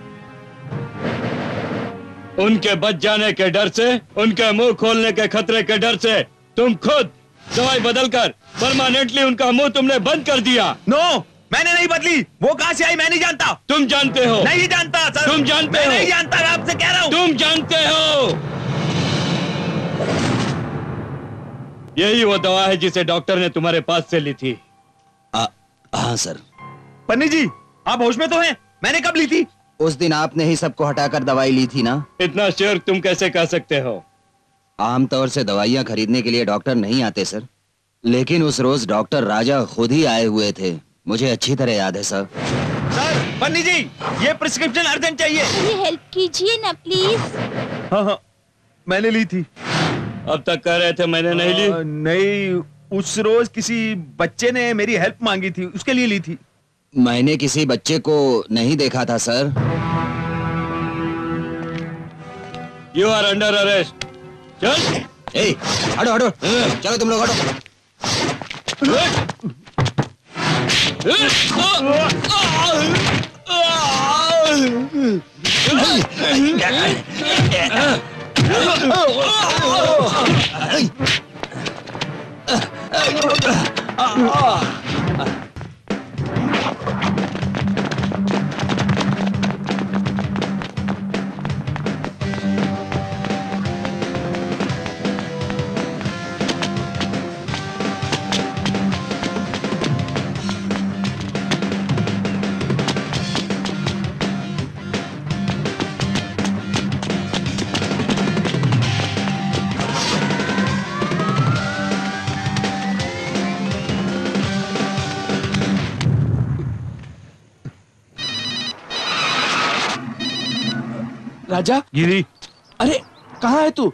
उनके बच जाने के डर से, उनके मुंह खोलने के खतरे के डर से तुम खुद दवाई बदलकर परमानेंटली उनका मुंह तुमने बंद कर दिया। नो, मैंने नहीं बदली। वो कहां से आई मैं नहीं जानता। तुम जानते हो। नहीं जानता सर। तुम जानते मैं हो। नहीं जानता, मैं आपसे कह रहा हूँ। तुम जानते हो। यही वो दवा है जिसे डॉक्टर ने तुम्हारे पास से ली थी। हाँ सर। पन्नी जी, आप होश में तो हैं? मैंने कब ली थी? उस दिन आपने ही सबको हटाकर दवाई ली थी ना। इतना श्योर तुम कैसे कह सकते हो? आमतौर से दवाइयाँ खरीदने के लिए डॉक्टर नहीं आते सर, लेकिन उस रोज डॉक्टर राजा खुद ही आए हुए थे। मुझे अच्छी तरह याद है सर। सर, पन्नी जी, ये प्रिस्क्रिप्शन अर्जेंट चाहिए। मेरी हेल्प कीजिए ना प्लीज। हाँ हाँ, मैंने ली थी। अब तक कह रहे थे मैंने नहीं ली। नहीं, उस रोज किसी बच्चे ने मेरी हेल्प मांगी थी, उसके लिए ली थी। मैंने किसी बच्चे को नहीं देखा था sir. You are under arrest. चल। ए, हटो हटो, चलो तुम लोग हटो। राजा, गिरी, अरे कहाँ है तू?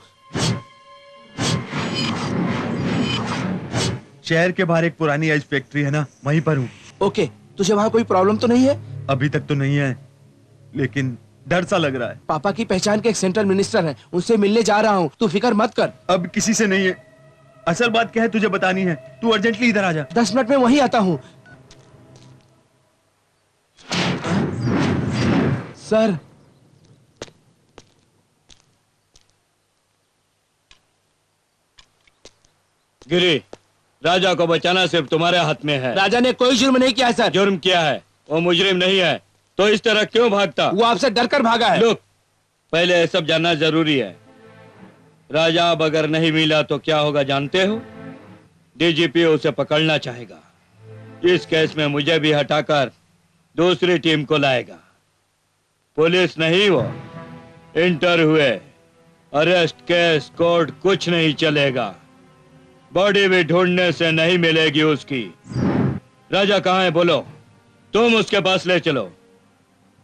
शहर के बाहर एक पुरानी आइस फैक्ट्री है ना, वहीं पर हूँ। ओके, तुझे वहाँ कोई प्रॉब्लम तो नहीं है? अभी तक तो नहीं है, लेकिन डर सा लग रहा है। पापा की पहचान के एक सेंट्रल मिनिस्टर हैं, उनसे मिलने जा रहा हूँ, तू फिक्र मत कर। अब किसी से नहीं है। असल बात क्या है तुझे बतानी है, तू अर्जेंटली इधर आ जा। 10 मिनट में वहीं आता हूँ। सर, गिरी, राजा को बचाना सिर्फ तुम्हारे हाथ में है। राजा ने कोई जुर्म नहीं किया है सर। जुर्म किया है, वो मुजरिम नहीं है, तो इस तरह क्यों भागता? वो आपसे डरकर भागा है। लुक, पहले ये सब जानना जरूरी है। राजा अब अगर नहीं मिला तो क्या होगा जानते हो? डीजीपी उसे पकड़ना चाहेगा। इस केस में मुझे भी हटाकर दूसरी टीम को लाएगा। पुलिस नहीं, वो इंटर हुए, अरेस्ट, केस, कोर्ट कुछ नहीं चलेगा। बॉडी भी ढूंढने से नहीं मिलेगी उसकी। राजा कहाँ है बोलो, तुम उसके पास ले चलो।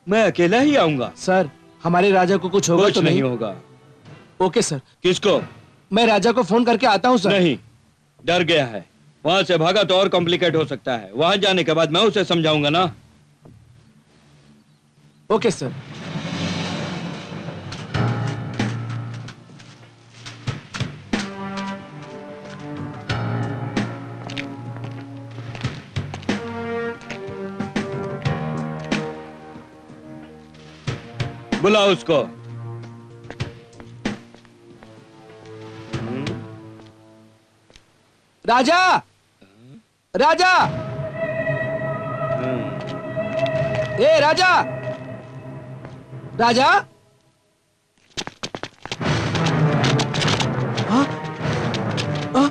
मैं अकेला ही आऊंगा। सर, हमारे राजा को कुछ होगा कुछ तो नहीं होगा। Okay sir. किसको? मैं राजा को फोन करके आता हूँ सर। नहीं, डर गया है, वहां से भागा तो और कॉम्प्लिकेट हो सकता है। वहां जाने के बाद मैं उसे समझाऊंगा ना। Okay sir. बुलाओ उसको। राजा, राजा, ए राजा, राजा। हाँ? हाँ?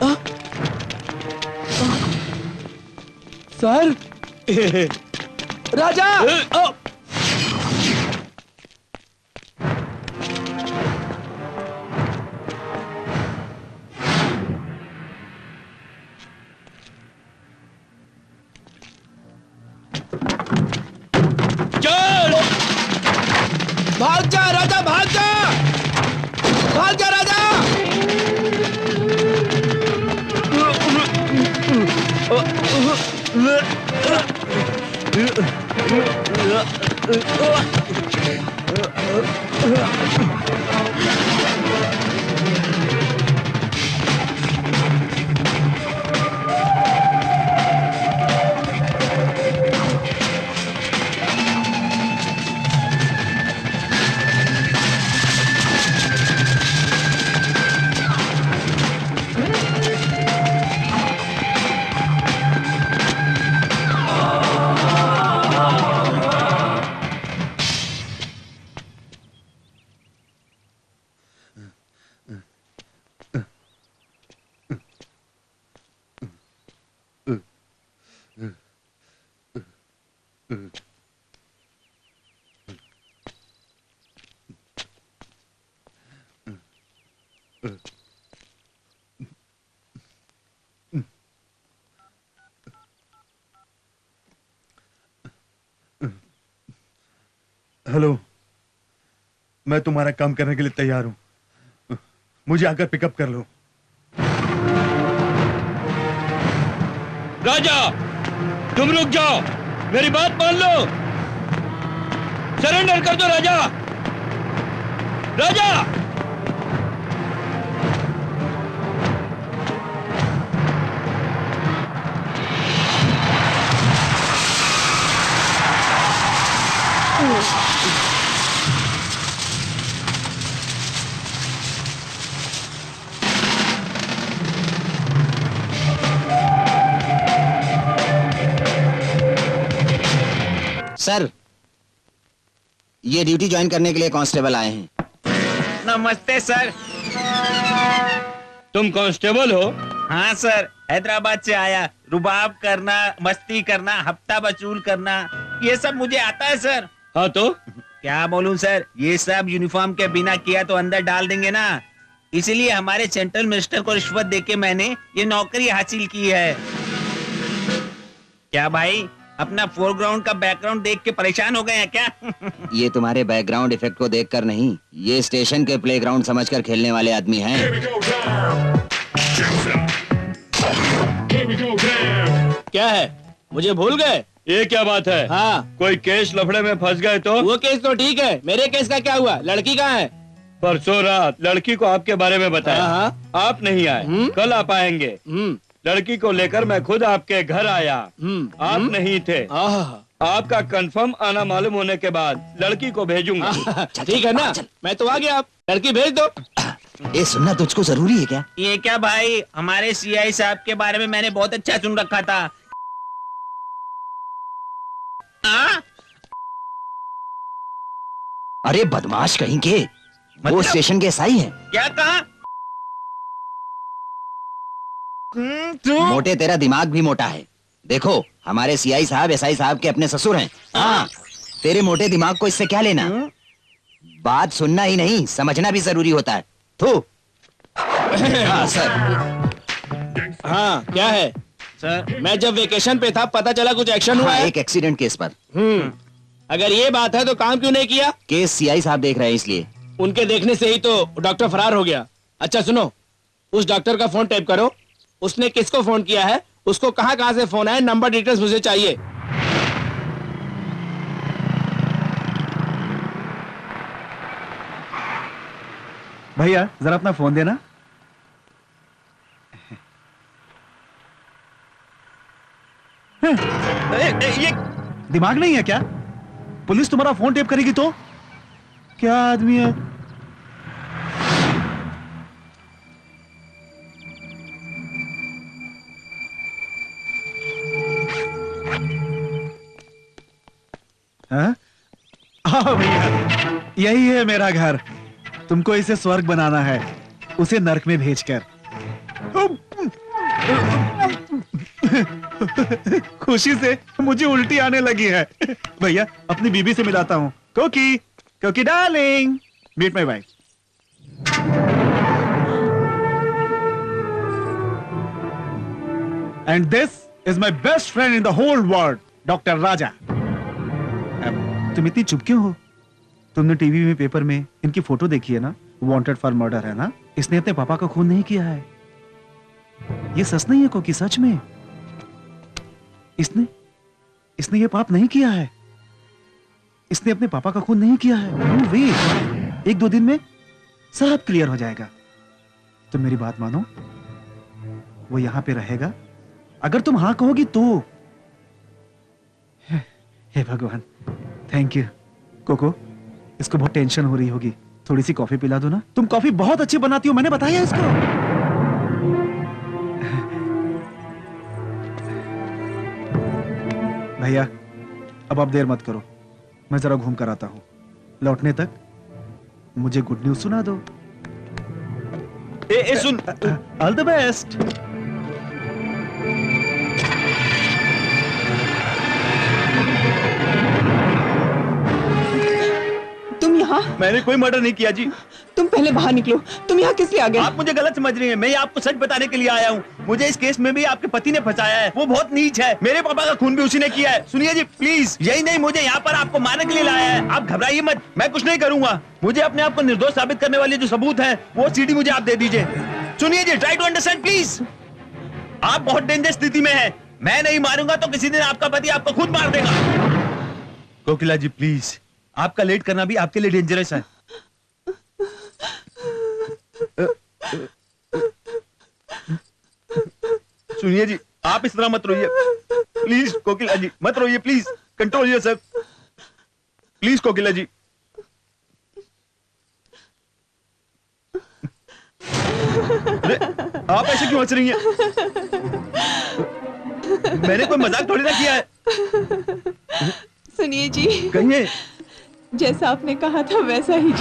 हाँ? सर, राजा। चल भाग जा राजा, भाग जा, भाग जा राजा। हेलो, मैं तुम्हारा काम करने के लिए तैयार हूं। मुझे आकर पिकअप कर लो। राजा, तुम रुक जाओ, मेरी बात मान लो। सरेंडर कर दो राजा। राजा, सर, ये ड्यूटी ज्वाइन करने के लिए कांस्टेबल आए हैं। नमस्ते सर। तुम कांस्टेबल हो? हाँ सर, हैदराबाद से आया। रुबाब करना, मस्ती करना, हफ्ता वसूल करना, ये सब मुझे आता है सर। हाँ तो क्या बोलूं सर, ये सब यूनिफॉर्म के बिना किया तो अंदर डाल देंगे ना, इसीलिए हमारे सेंट्रल मिनिस्टर को रिश्वत देके मैंने ये नौकरी हासिल की है। क्या भाई, अपना फोरग्राउंड का बैकग्राउंड देख के परेशान हो गए हैं क्या? ये तुम्हारे बैकग्राउंड इफेक्ट को देखकर नहीं, ये स्टेशन के प्लेग्राउंड समझकर खेलने वाले आदमी हैं। क्या है, मुझे भूल गए? ये क्या बात है? हाँ, कोई केस लफड़े में फंस गए तो? वो केस तो ठीक है, मेरे केस का क्या हुआ? लड़की कहाँ है? परसों रात लड़की को आपके बारे में बताया। हाँ। आप नहीं आए, कल आप आएंगे। लड़की को लेकर मैं खुद आपके घर आया, आप नहीं थे। आपका कंफर्म आना मालूम होने के बाद लड़की को भेजूंगा। ठीक है ना, मैं तो आ गया, आप लड़की भेज दो। ये सुनना तुझको जरूरी है क्या? ये क्या भाई, हमारे सीआई साहब के बारे में मैंने बहुत अच्छा सुन रखा था। अरे बदमाश कहीं के, वो स्टेशन के एसआई हैं। क्या कहा? मोटे, तेरा दिमाग भी मोटा है। देखो, हमारे सीआई साहब एसआई साहब के अपने ससुर हैं। हाँ, तेरे मोटे दिमाग को इससे क्या लेना? बात सुनना ही नहीं, समझना भी जरूरी होता है। थू। हाँ सर। हाँ, क्या है सर? मैं जब वेकेशन पे था, पता चला कुछ एक्शन हुआ हाँ, है। एक एक्सीडेंट केस पर। अगर ये बात है तो काम क्यों नहीं किया? केस सीआई साहब देख रहे हैं इसलिए। उनके देखने से ही तो डॉक्टर फरार हो गया। अच्छा सुनो, उस डॉक्टर का फोन टैप करो, उसने किसको फोन किया है, उसको कहां कहां से फोन आया, नंबर डिटेल्स मुझे चाहिए। भैया जरा अपना फोन देना। ये दिमाग नहीं है क्या? पुलिस तुम्हारा फोन टेप करेगी तो? क्या आदमी है? हाँ? आओ भैया, यही है मेरा घर। तुमको इसे स्वर्ग बनाना है, उसे नर्क में भेजकर। खुशी से मुझे उल्टी आने लगी है। भैया, अपनी बीबी से मिलाता हूँ। Koki, Koki darling, meet my wife. And this is my best friend in the whole world, doctor Raja. तुम इतनी चुप क्यों हो? तुमने टीवी में, पेपर में इनकी फोटो देखी है ना? वांटेड फॉर मर्डर है ना? इसने अपने पापा का खून नहीं किया है। ये सच नहीं है कोकी, सच में इसने ये पाप नहीं किया है। इसने अपने पापा का खून नहीं किया है। नो वे, 1-2 दिन में सब क्लियर हो जाएगा। तुम मेरी बात मानो, वो यहां पे रहेगा अगर तुम हाँ कहोगी तो। हे भगवान, थैंक यू। कोको, इसको बहुत टेंशन हो रही होगी, थोड़ी सी कॉफी पिला दो ना। तुम कॉफी बहुत अच्छी बनाती हो, मैंने बताया इसको। भैया, अब आप देर मत करो, मैं जरा घूम कर आता हूं। लौटने तक मुझे गुड न्यूज सुना दो। ए सुन, ऑल द बेस्ट। तुम यहाँ? मैंने कोई मर्डर नहीं किया जी। तुम पहले बाहर निकलो। तुम यहाँ किस लिए आ गए? आप मुझे गलत समझ रही हैं। मैं आपको सच बताने के लिए आया हूँ। मुझे इस केस में भी आपके पति ने फंसाया है। वो बहुत नीच है। मेरे पापा का खून भी उसी ने किया है। सुनिए जी प्लीज, यही नहीं, मुझे यहाँ पर आपको मारने के लिए लाया है। आप घबराइए मत, मैं कुछ नहीं करूंगा। मुझे अपने आप को निर्दोष साबित करने वाले जो सबूत है, वो सीडी मुझे आप दे दीजिए। सुनिए जी, ट्राई टू अंडरस्टैंड प्लीज। आप बहुत डेंजर स्थिति में है। मैं नहीं मारूंगा तो किसी दिन आपका पति आपको खुद मार देगा। कोकिला जी प्लीज, आपका लेट करना भी आपके लिए डेंजरस है। सुनिए जी, आप इस तरह मत रोइए प्लीज। कोकिला जी मत रोइए प्लीज, कंट्रोल योरसेल्फ प्लीज। कोकिला जी, अरे आप ऐसे क्यों हंस रही हैं? मैंने कोई मजाक थोड़ी ना किया है। सुनिए जी, कहिए। जैसा आपने कहा था वैसा ही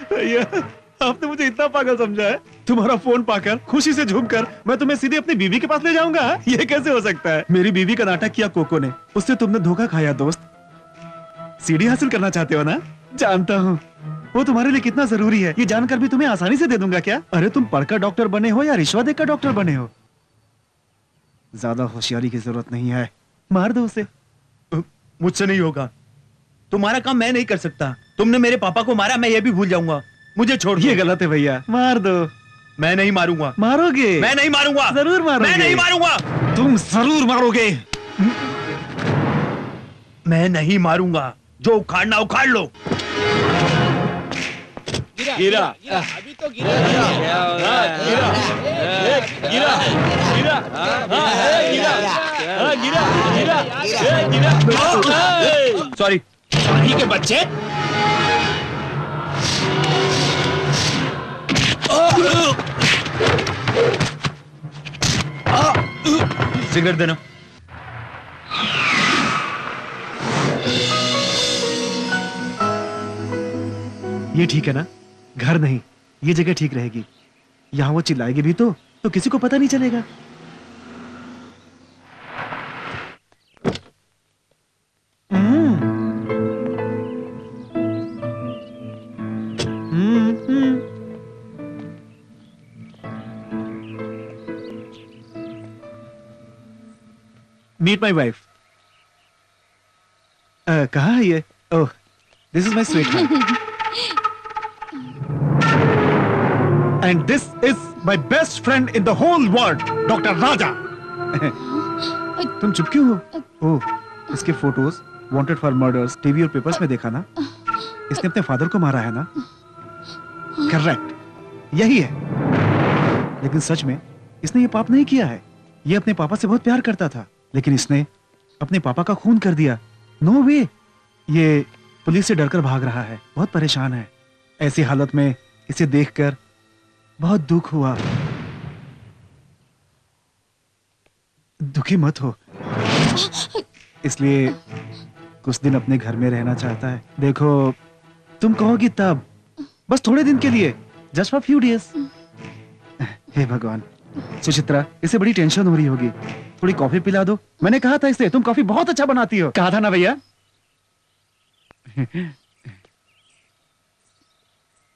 भैया, आपने मुझे इतना पागल समझा है? तुम्हारा फोन पाकर, खुशी से झूमकर मैं तुम्हें सीधे अपनी बीवी के पास ले जाऊंगा? ये कैसे हो सकता है? मेरी बीवी का नाटक किया कोको ने, उससे तुमने धोखा खाया दोस्त। सीडी हासिल करना चाहते हो ना? जानता हूँ वो तुम्हारे लिए कितना जरूरी है। ये जानकर भी तुम्हें आसानी से दे दूंगा क्या? अरे तुम पढ़कर डॉक्टर बने हो या रिश्वत देकर डॉक्टर बने हो, ज्यादा होशियारी की जरूरत नहीं है। मार दो उसे। मुझसे नहीं होगा। तुम्हारा काम मैं नहीं कर सकता। तुमने मेरे पापा को मारा, मैं ये भी भूल जाऊंगा। मुझे छोड़ दो। ये गलत है भैया, मार दो। मैं नहीं मारूंगा। मारोगे? मैं नहीं मारूंगा। जरूर मारोगे। मैं नहीं मारूंगा। तुम जरूर मारोगे। मैं नहीं मारूंगा। जो उखाड़ना उखाड़ लो। गिरा। अभी तो गिरा। सॉरी। शाही के बच्चे। सिगरेट देना। ये ठीक है ना? घर नहीं, ये जगह ठीक रहेगी। यहाँ वो चिल्लाएगी भी तो किसी को पता नहीं चलेगा। Meet my wife. कहाँ है ये? Oh, this is my sweet and this is my best friend in the whole world, doctor Raja. तुम चुप क्यों हो? ओह, इसके photos wanted for murders TV और पेपर्स में देखा ना? इसने अपने फादर को मारा है ना? करेक्ट, यही है। लेकिन सच में इसने ये पाप नहीं किया है। ये अपने पापा से बहुत प्यार करता था, लेकिन इसने अपने पापा का खून कर दिया। नो वे। ये पुलिस से डरकर भाग रहा है, बहुत परेशान है। ऐसी हालत में इसे देखकर बहुत दुख हुआ। दुखी मत हो, इसलिए कुछ दिन अपने घर में रहना चाहता है। देखो, तुम कहोगी तब, बस थोड़े दिन के लिए, जस्ट फॉर फ्यू डेज। हे भगवान, सुचित्रा, इसे बड़ी टेंशन हो रही होगी, थोड़ी कॉफी पिला दो। मैंने कहा था इसे, तुम कॉफी बहुत अच्छा बनाती हो, कहा था ना भैया?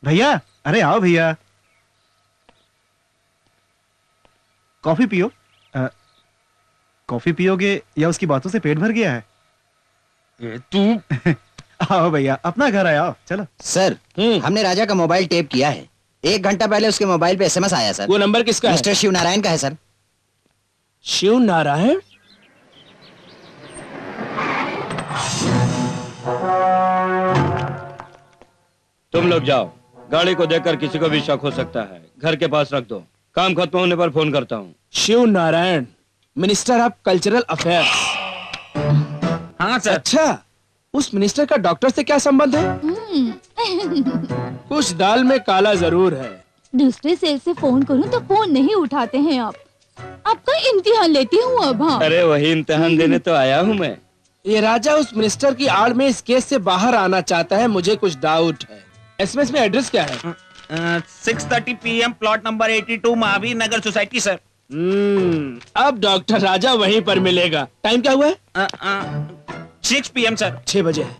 भैया, अरे आओ भैया, कॉफी पियो। कॉफी पियोगे या उसकी बातों से पेट भर गया है? तू आओ भैया, अपना घर है, आओ चलो। सर, हमने राजा का मोबाइल टेप किया है। 1 घंटा पहले उसके मोबाइल पे एसएमएस आया सर। वो नंबर किसका है? मिस्टर शिव नारायण का है सर। शिव नारायण? तुम लोग जाओ, गाड़ी को देखकर किसी को भी शक हो सकता है। घर के पास रख दो, काम खत्म होने पर फोन करता हूँ। Shiv Narayan, minister of cultural affairs. हाँ सर। अच्छा, उस मिनिस्टर का डॉक्टर से क्या संबंध है? कुछ दाल में काला जरूर है। दूसरे सेल से फोन करूं तो फोन नहीं उठाते हैं आप। आपका इम्तिहान लेती हूँ अब। हाँ, अरे वही इम्तिहान देने तो आया हूँ मैं। ये राजा उस मिनिस्टर की आड़ में इस केस से बाहर आना चाहता है, मुझे कुछ डाउट है। एसएमएस में एड्रेस क्या है? 6:30 PM, प्लॉट नंबर 82, महावीर नगर सोसाइटी सर। अब डॉक्टर राजा वहीं पर मिलेगा। टाइम क्या हुआ है? 6 PM सर। 6 बजे है।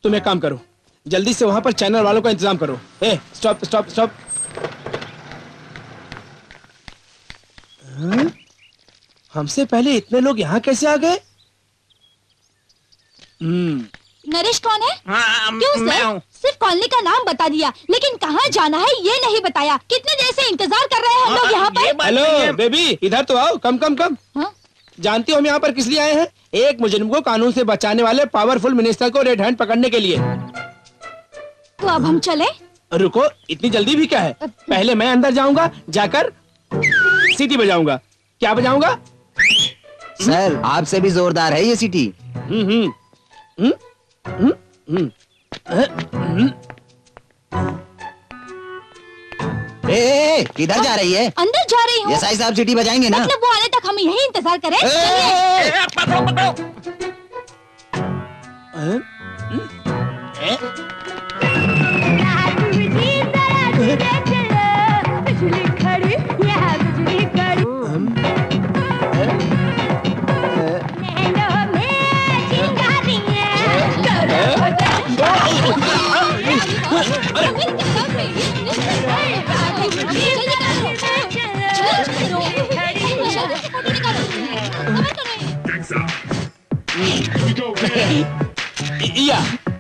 तुम एक काम करो, जल्दी से वहां पर चैनल वालों का इंतजाम करो। ए, स्टॉप स्टॉप स्टॉप। हमसे पहले इतने लोग यहाँ कैसे आ गए? नरेश कौन है? क्यों मैं सर? हूँ। सिर्फ कॉलोनी का नाम बता दिया, लेकिन कहाँ जाना है ये नहीं बताया। कितने देर से इंतजार कर रहे हैं हम लोग यहाँ पर। हेलो बेबी, इधर तो आओ। कम कम कम। हाँ? जानती हो हम यहाँ पर किस लिए आए हैं? एक मुजरिम को कानून से बचाने वाले पावरफुल मिनिस्टर को रेड हैंड पकड़ने के लिए। तो अब हम चले? रुको, इतनी जल्दी भी क्या है? पहले मैं अंदर जाऊंगा, जाकर सीटी बजाऊंगा। क्या बजाऊंगा? सर, आपसे भी जोरदार है ये सीटी। किधर जा रही है? अंदर जा रही हूँ। ये साई साहब सीटी बजाएंगे ना? मतलब वो आने तक हम यही इंतजार करें? चलिए। या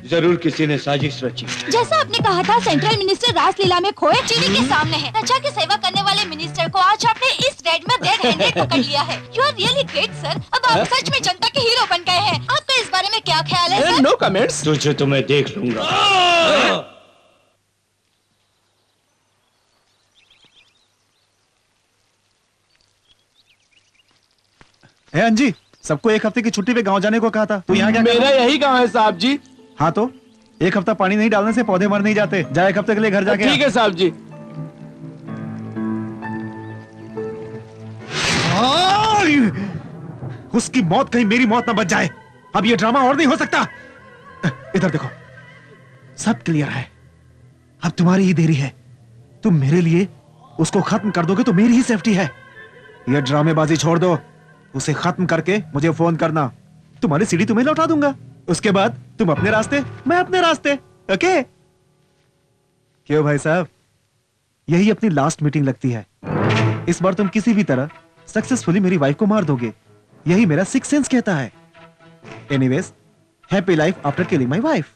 जरूर किसी ने साजिश रची। जैसा आपने कहा था, सेंट्रल मिनिस्टर रासलीला में खोए चीनी के सामने है। प्रजा की सेवा करने वाले मिनिस्टर को आज आपने इस रेड में रेड हैंडेड पकड़ लिया है। You are really great sir. अब आप सच में जनता के हीरो बन गए हैं। आपका इस बारे में क्या ख्याल है सर? No comments. तुझे तो मैं देख लूंगा। अंजी, सबको 1 हफ्ते की छुट्टी पे गांव जाने को कहा था, तू यहाँ क्या कर मेरा रहा है? यही गाँव है साहब जी। हाँ तो 1 हफ्ता पानी नहीं डालने से पौधे मर नहीं जाते। जा 1 हफ्ते के लिए घर जाके आ। ठीक है साहब जी। उसकी मौत कहीं मेरी मौत ना बच जाए। अब ये ड्रामा और नहीं हो सकता। इधर देखो, सब क्लियर है। अब तुम्हारी ही देरी है। तुम मेरे लिए उसको खत्म कर दोगे तो मेरी ही सेफ्टी है। ये ड्रामेबाजी छोड़ दो, उसे खत्म करके मुझे फोन करना। तुम्हारी सीढ़ी तुम्हें लौटा दूंगा। उसके बाद तुम अपने रास्ते, मैं अपने रास्ते। ओके? क्यों भाई साहब, यही अपनी लास्ट मीटिंग लगती है। इस बार तुम किसी भी तरह सक्सेसफुली मेरी वाइफ को मार दोगे। यही मेरा सिक्स सेंस कहता है। Anyways, happy life after killing my wife.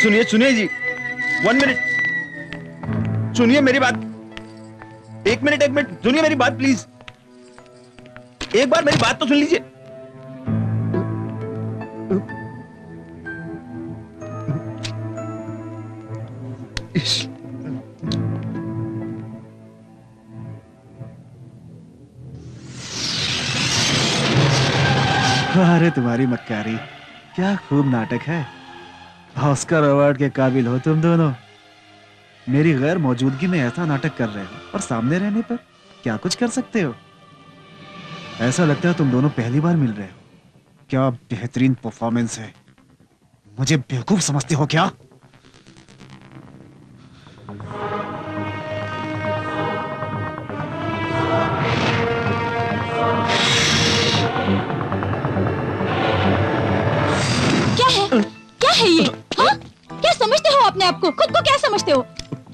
सुनिए सुनिए जी, 1 मिनट सुनिए मेरी बात। एक मिनट सुनिए मेरी बात प्लीज। एक बार मेरी बात तो सुन लीजिए। अरे तुम्हारी मक्कारी, क्या खूब नाटक है। ऑस्कर अवार्ड के काबिल हो तुम दोनों। मेरी गैर मौजूदगी में ऐसा नाटक कर रहे हो और सामने रहने पर क्या कुछ कर सकते हो। ऐसा लगता है तुम दोनों पहली बार मिल रहे हो। क्या बेहतरीन परफॉर्मेंस है। मुझे बेवकूफ समझते हो क्या? क्या है ये? हाँ? क्या समझते हो अपने आप को? खुद को क्या समझते हो?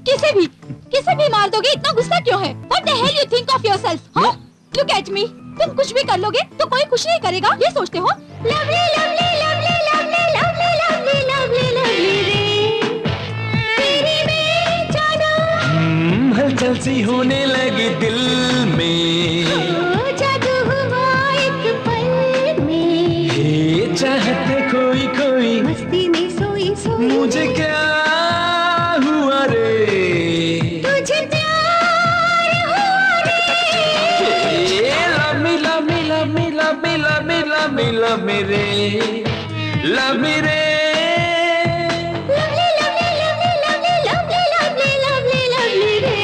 किसे भी मार दोगे, इतना गुस्सा क्यों है? What the hell you think of yourself? हाँ? Look at me. तुम कुछ भी कर लोगे तो कोई कुछ नहीं करेगा, ये सोचते हो? Lovely, lovely, lovely, lovely, lovely, lovely, lovely, lovely रे। तेरी में जाना हलचल सी होने लगी दिल में। जादू हुआ एक पल में। ये चाहते खोई खोई मस्ती में सोई सोई। मुझे क्या हुआ रे? तुझे प्यार हुआ रे। Love me, love me, love me, love me, love me, love me, love me रे, love me रे। Lovely, lovely, lovely, lovely, lovely, lovely, lovely, lovely रे।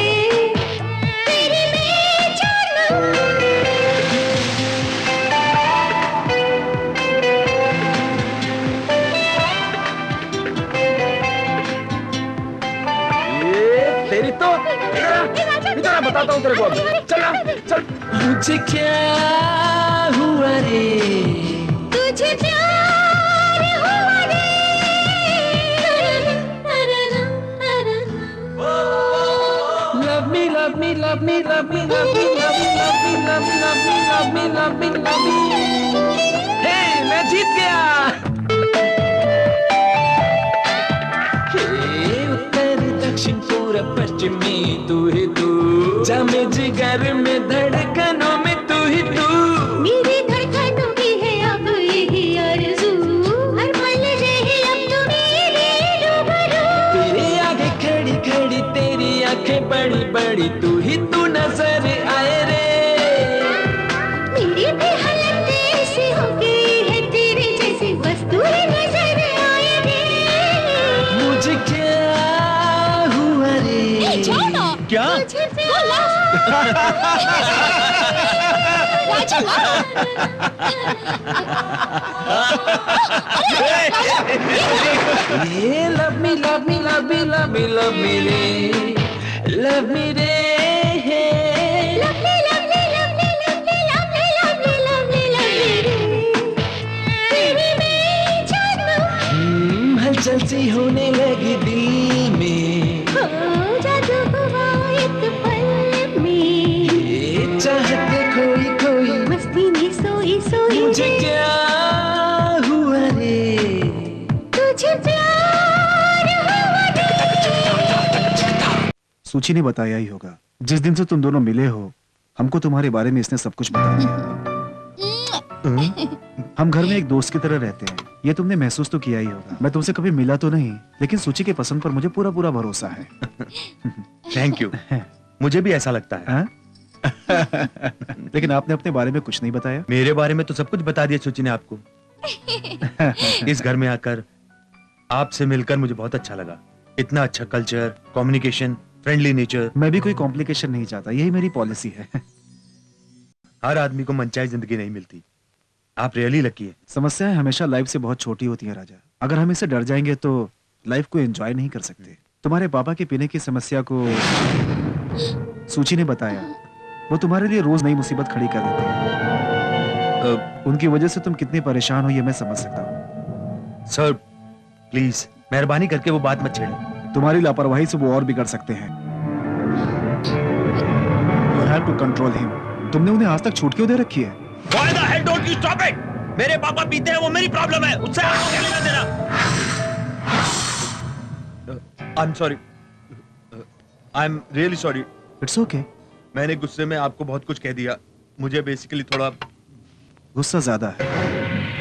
तेरी में जाना। तेरी तो इधर बताता हूँ तेरे को। चल ना, चल। मुझे क्या हुआ रे? तुझे प्यार हुआ रे। Love me, love me, love me, love me, love me, love me, love me, love me, love me, love me, love me, love me। Hey, मैं जीत गया। हे उत्तर दक्षिण पूरब पश्चिमी तू ही तू, जामे जिगर में धड़कनों में तू ही तू। मेरी धड़कनों की है अब यही आरज़ू, हर पल रहे अब तू मेरे रूबरू। तेरे आगे खड़ी खड़ी तेरी आंखें बड़ी बड़ी, तू ही तू नजर आए रे। मेरी भी हालत ऐसी हो गई है तेरे जैसी, बस तू ही नजर आए रे। मुझे क्या हुआ रे? जाओ ना। क्या? मुझे प्यार राजू ये love me, love me, love me, love me, love me रे, love me रे। lovely, lovely, lovely, lovely, lovely, lovely, lovely, lovely रे। तेरी में जाना। हलचल सी होने लगी दिल में। हो जादू हुआ एक पल में। ये चाहते खोई खोई मस्ती में सोई सोई। मुझे क्या हुआ रे? तुझे प्यार हुआ रे। सूची ने बताया ही होगा। जिस दिन से तुम दोनों मिले हो, हमको तुम्हारे बारे में इसने सब कुछ बता दिया। हम घर में एक दोस्त की तरह रहते हैं, ये तुमने महसूस तो किया ही होगा। मैं तुमसे कभी मिला तो नहीं, लेकिन सूची के पसंद पर मुझे पूरा पूरा भरोसा है। Thank you. मुझे भी ऐसा लगता है। हाँ? लेकिन आपने अपने बारे में कुछ नहीं बताया। मेरे बारे में तो सब कुछ बता दिया सूची ने आपको। इस घर में आकर आपसे मिलकर मुझे बहुत अच्छा लगा। इतना अच्छा कल्चर, कम्युनिकेशन फ्रेंडली नेचर। मैं भी कोई कॉम्प्लिकेशन नहीं चाहता, यही मेरी पॉलिसी है। हर आदमी को मनचाही जिंदगी नहीं मिलती। आप रियली लकी है। समस्याएं हमेशा लाइफ से बहुत छोटी होती हैं राजा। अगर हम इसे डर जाएंगे तो लाइफ को एंजॉय नहीं कर सकते। तुम्हारे पापा के पीने की समस्या को सूची ने बताया। वो तुम्हारे लिए रोज नई मुसीबत खड़ी कर देते हैं। उनकी वजह से तुम कितने परेशान हो ये मैं समझ सकता हूँ। सर प्लीज मेहरबानी करके वो बात मत छेड़ें। तुम्हारी लापरवाही से वो और बिगड़ सकते हैं। You have to control him. तुमने उन्हें आज तक छूट क्यों दे रखी है? Why the hell don't you stop it? मेरे पापा पीते हैं, वो मेरी प्रॉब्लम है, उससे आपको क्या लेना देना? I'm sorry. I'm really sorry. It's okay. मैंने गुस्से में आपको बहुत कुछ कह दिया। मुझे बेसिकली थोड़ा गुस्सा ज्यादा है।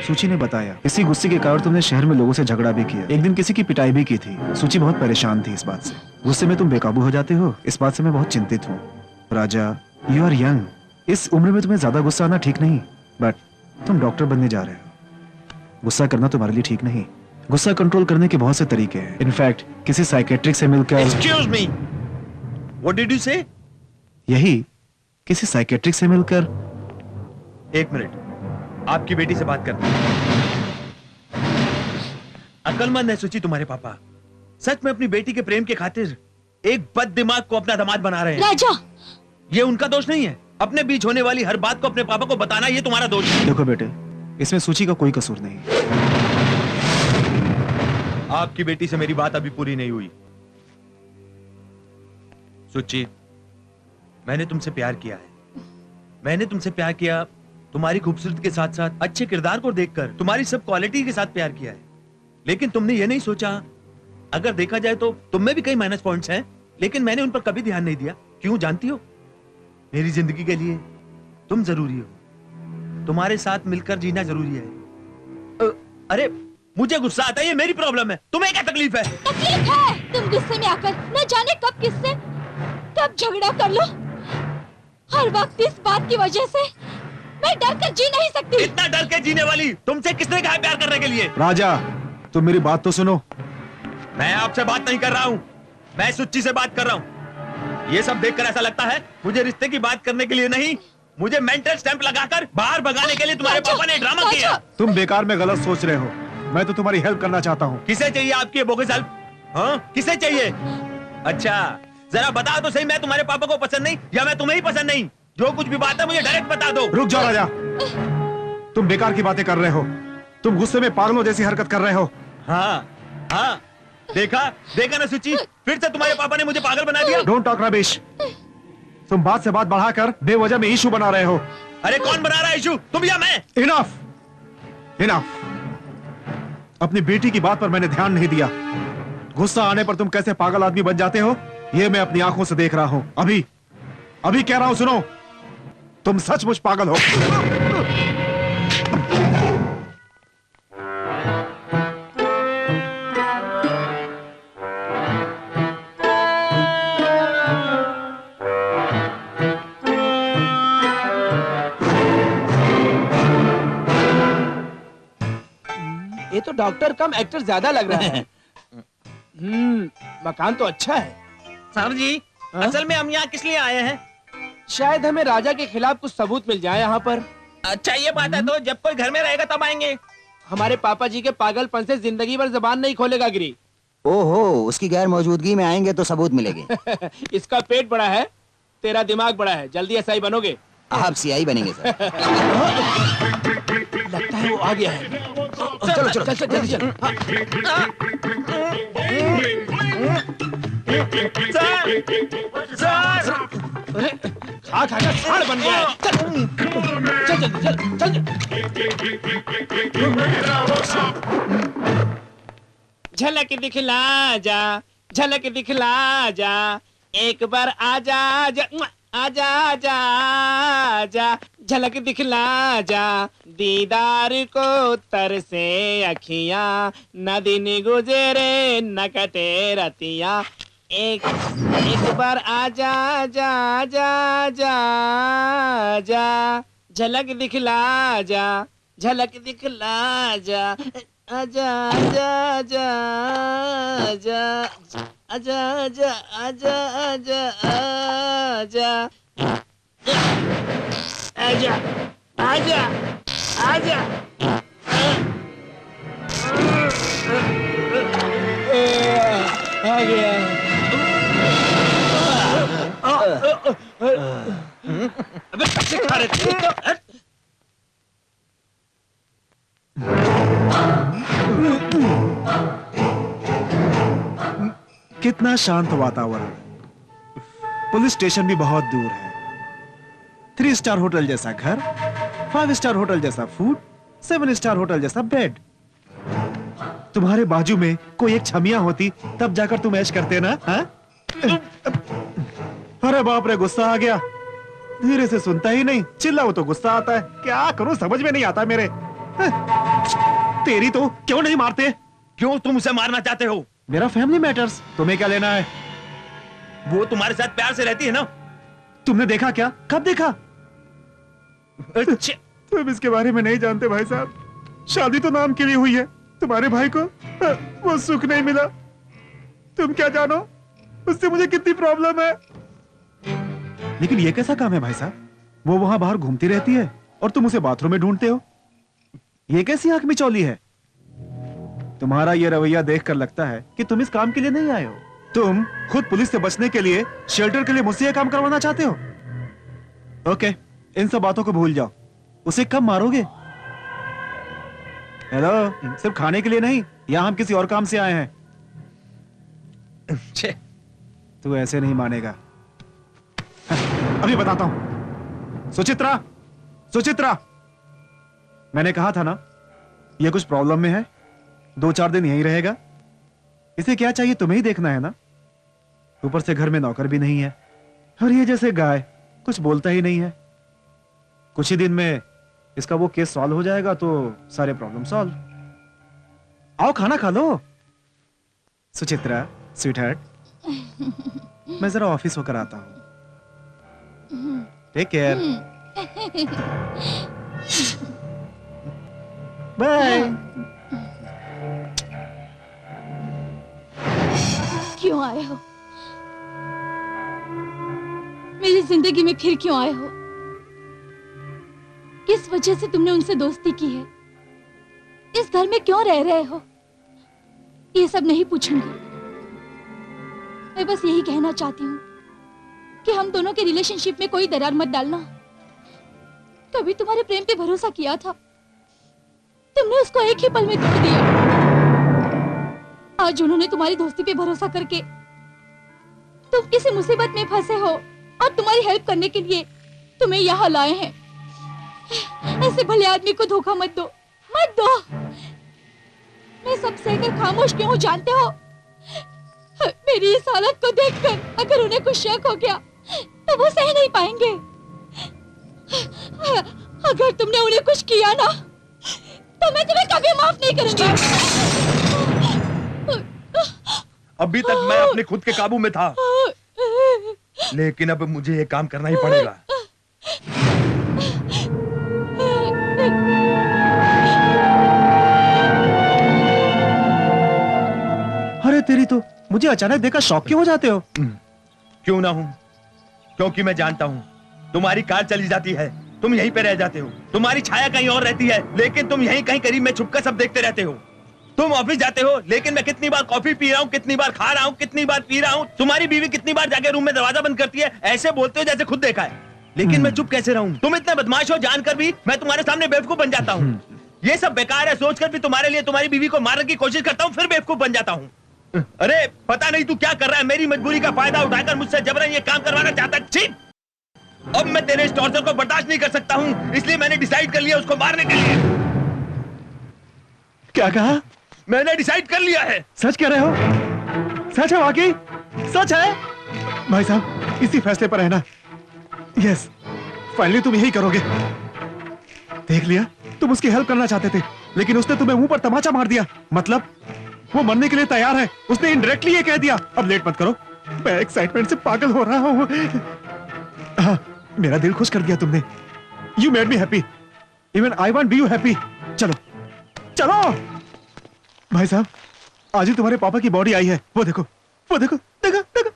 सूची ने बताया इसी गुस्से के कारण तुमने शहर में लोगों से झगड़ा भी किया, एक दिन किसी की पिटाई भी की थी। सूची बहुत परेशान थी इस बात से। गुस्से में तुम बेकाबू हो जाते हो, इस बात से मैं बहुत चिंतित हूँ। राजा, यू आर यंग, इस उम्र में तुम्हें ज्यादा गुस्सा आना ठीक नहीं, बट तुम डॉक्टर बनने जा रहे हो। गुस्सा करना तुम्हारे लिए ठीक नहीं। गुस्सा कंट्रोल करने के बहुत से तरीके हैं। इनफैक्ट किसी साइकेट्रिक से मिलकर Excuse me. What did you say? यही किसी साइकेट्रिक से मिलकर। एक मिनट, आपकी बेटी से बात करते हैं। अक्लमंद है सुची तुम्हारे पापा। सच में अपनी बेटी के प्रेम के खातिर एक बद दिमाग को अपना दामाद बना रहे हैं। राजा, ये उनका दोष नहीं है। अपने बीच होने वाली हर बात को अपने पापा को बताना ये तुम्हारा दोष है। देखो बेटे, इसमें सूची का कोई कसूर नहीं। आपकी बेटी से मेरी बात अभी पूरी नहीं हुई। सुची, मैंने तुमसे प्यार किया है। मैंने तुमसे प्यार किया तुम्हारी खूबसूरती के साथ साथ अच्छे किरदार को देखकर, तुम्हारी सब क्वालिटी के साथ प्यार किया है। लेकिन तुमने ये नहीं सोचा, अगर देखा जाए तो तुम में भी कई माइनस पॉइंट्स हैं, लेकिन मैंने उन पर कभी ध्यान नहीं दिया। क्यों जानती हो? मेरी जिंदगी के लिए तुम जरूरी हो। तुम्हारे साथ मिलकर जीना जरूरी है। अरे मुझे गुस्सा आता है, ये मेरी प्रॉब्लम है। तुम्हें क्या तकलीफ है? तकलीफ है, तुम गुस्से में आकर न जाने कब किससे कब झगड़ा कर लो। हर वक्त इस बात की वजह से मैं डर कर जी नहीं सकती। इतना डर के जीने वाली तुमसे किसने कहा प्यार करने के लिए? राजा, तुम मेरी बात तो सुनो। मैं आपसे बात नहीं कर रहा हूँ, मैं सुच्ची से बात कर रहा हूँ। ये सब देखकर ऐसा लगता है मुझे रिश्ते की बात करने के लिए नहीं, मुझे मेंटल स्टैंप लगाकर बाहर भगाने के लिए तुम्हारे पापा ने ड्रामा किया। तुम बेकार में गलत सोच रहे हो। मैं तो तुम्हारी हेल्प करना चाहता हूँ। किसे चाहिए आपकी बोगस हेल्प? हाँ, किसे चाहिए? अच्छा जरा बताओ तो सही, मैं तुम्हारे पापा को पसंद नहीं या मैं तुम्हें ही पसंद नहीं? जो कुछ भी बात है मुझे डायरेक्ट बता दो। रुक जाओ राजा, तुम बेकार की बातें कर रहे हो। तुम गुस्से में पागलों जैसी हरकत कर रहे हो। हाँ हाँ, देखा ना सुची, फिर से तुम्हारे पापा ने मुझे पागल बना दिया। Don't talk rubbish. तुम बात से बात बढ़ाकर बेवजह में इशू बना रहे हो। अरे कौन बना रहा है इशू, तुम या मैं? इनफ। अपनी बेटी की बात पर मैंने ध्यान नहीं दिया। गुस्सा आने पर तुम कैसे पागल आदमी बन जाते हो ये मैं अपनी आंखों से देख रहा हूं। अभी कह रहा हूं, सुनो, तुम सचमुच पागल हो। ये तो डॉक्टर कम एक्टर ज्यादा लग रहा है। मकान तो अच्छा है। साहब जी, असल में हम यहाँ किस लिए आए हैं? शायद हमें राजा के खिलाफ कुछ सबूत मिल जाए यहाँ पर। अच्छा ये बात है, तो जब कोई घर में रहेगा तब आएंगे। हमारे पापा जी के पागलपन से जिंदगी भर जबान नहीं खोलेगा गिरी। ओहो, उसकी गैर मौजूदगी में आएंगे तो सबूत मिलेंगे। इसका पेट बड़ा है, तेरा दिमाग बड़ा है, जल्दी एसआई बनोगे। आप सीआई बनेंगे सर। लगता है वो आ गया है। चलो चलो चल जल्दी चल। अरे खा खा कर साड़ बन गया है। चल जल्दी चल। झलक दिखला जा, झलक दिखला जा, एक बार आजा आजा आजा आजा, झलक दिखला जा, दीदार को तरसे अखियां, न दिन गुजरे न कटे रतिया, एक बार आजा आजा आजा आजा आजा, झलक दिखला जा, झलक दिखला जा, आजा आजा आजा आजा। आजा आजा आजा आजा आजा आजा आजा आजा आ गया। अबे कैसे खा रहे थे तो? कितना शांत वातावरण, पुलिस स्टेशन भी बहुत दूर है, 3 स्टार होटल जैसा घर, 5 स्टार होटल जैसा फूड, 7 स्टार होटल जैसा बेड। तुम्हारे बाजू में कोई एक छमिया होती तब जाकर तुम ऐश करते ना, हाँ? अरे बाप रे, गुस्सा आ गया। धीरे से सुनता ही नहीं, चिल्लाओ तो गुस्सा आता है। क्या करूं समझ में नहीं आता मेरे। तेरी तो क्यों नहीं मारते? क्यों तुम उसे मारना चाहते हो? मेरा फैमिली मैटर्स, तुम्हें क्या लेना है? वो तुम्हारे साथ प्यार से रहती है ना। तुमने देखा क्या? कब देखा? अच्छा, तुम इसके बारे में नहीं जानते भाई साहब। शादी तो नाम के लिए हुई है, तुम्हारे भाई को वो सुख नहीं मिला। तुम क्या जानो उससे मुझे कितनी प्रॉब्लम है। लेकिन ये कैसा काम है भाई साहब? वो वहां बाहर घूमती रहती है और तुम उसे बाथरूम में ढूंढते हो। ये कैसी आंख मिचौली है? तुम्हारा ये रवैया देखकर लगता है कि तुम इस काम के लिए नहीं आए हो। तुम खुद पुलिस से बचने के लिए, शेल्टर के लिए मुझसे ये काम करवाना चाहते हो। ओके, इन सब बातों को भूल जाओ। उसे कब मारोगे? हेलो, सिर्फ खाने के लिए नहीं, यहां हम किसी और काम से आए हैं। तू ऐसे नहीं मानेगा। अभी बताता हूं। सुचित्रा, सुचित्रा, मैंने कहा था ना, ये कुछ प्रॉब्लम में है, 2-4 दिन यहीं रहेगा। इसे क्या चाहिए तुम्हें ही देखना है ना। ऊपर से घर में नौकर भी नहीं है और ये जैसे गाय कुछ बोलता ही नहीं है। कुछ ही दिन में इसका वो केस सॉल्व हो जाएगा तो सारे प्रॉब्लम सॉल्व। आओ खाना खा लो। सुचित्रा, स्वीटहार्ट, मैं जरा ऑफिस होकर आता हूं। Take care, bye. क्यों आए हो? मेरी जिंदगी में फिर क्यों आए हो? किस वजह से तुमने उनसे दोस्ती की है? इस घर में क्यों रह रहे हो? ये सब नहीं पूछूंगी। मैं बस यही कहना चाहती हूँ कि हम दोनों के रिलेशनशिप में कोई दरार मत डालना। कभी तुम्हारे प्रेम पे भरोसा किया था, तुमने उसको एक ही पल में तोड़ दिया। आज उन्होंने तुम्हारी दोस्ती पे भरोसा करके तुम किसी मुसीबत में फंसे हो और तुम्हारी हेल्प करने के लिए तुम्हें यहाँ लाए हैं। ऐसे भले आदमी को धोखा मत दो, मत दो। मैं सब सहकर खामोश क्यों हूँ जानते हो? मेरी इस हालत को देखकर अगर उन्हें कुछ शक हो गया तो वो सह नहीं पाएंगे। अगर तुमने उन्हें कुछ किया ना तो मैं तुम्हें कभी माफ नहीं करूंगी। अभी तक मैं अपने खुद के काबू में था, लेकिन अब मुझे ये काम करना ही पड़ेगा। अरे तेरी तो, मुझे अचानक देखकर शौक क्यों हो जाते हो? क्यों ना हूं, क्योंकि मैं जानता हूं तुम्हारी कार चली जाती है, तुम यहीं पे रह जाते हो। तुम्हारी छाया कहीं और रहती है, लेकिन तुम यहीं कहीं करीब में छुपकर सब देखते रहते हो। तुम ऑफिस जाते हो, लेकिन मैं कितनी बार कॉफी पी रहा हूँ, कितनी बार खा रहा हूँ, कितनी बार पी रहा हूँ। तुम्हारी बीवी कितनी बार जाके रूम में दरवाजा बंद करती है, ऐसे बोलते हो जैसे खुद देखा है। लेकिन मैं चुप कैसे रहूं? तुम इतने बदमाश हो जानकर भी मैं तुम्हारे सामने बेवकूफ बन जाता हूँ। ये सब बेकार है, सोचकर भी तुम्हारे लिए तुम्हारी बीवी को मारने की कोशिश करता हूँ, फिर बेवकूफ बन जाता हूँ। अरे पता नहीं तू क्या कर रहा है, मेरी मजबूरी का फायदा उठाकर मुझसे जबरन ये काम करवाना चाहता है। छी! अब मैं तेरे इस टॉर्चर को बर्दाश्त नहीं कर सकता हूँ, इसलिए मैंने डिसाइड कर लिया उसको मारने के लिए। क्या कहा? मैंने डिसाइड कर लिया है। सच कह रहे हो? सच है वाकई? सच है? भाई साहब, इसी फैसले पर रहना। यस, फाइनली तुम यही करोगे। देख लिया, तुम उसकी हेल्प करना चाहते थे, लेकिन उसने तुम्हें मुंह पर तमाचा मार दिया। मतलब वो मरने के लिए तैयार है। उसने इनडायरेक्टली ये कह दिया। अब लेट मत करो, मैं एक्साइटमेंट से पागल हो रहा हूँ। हाँ, मेरा दिल खुश कर दिया तुमने। You made me happy. Even I want be you happy. चलो चलो। भाई साहब, आज ही तुम्हारे पापा की बॉडी आई है, वो देखो। वो देखो देखो देखो।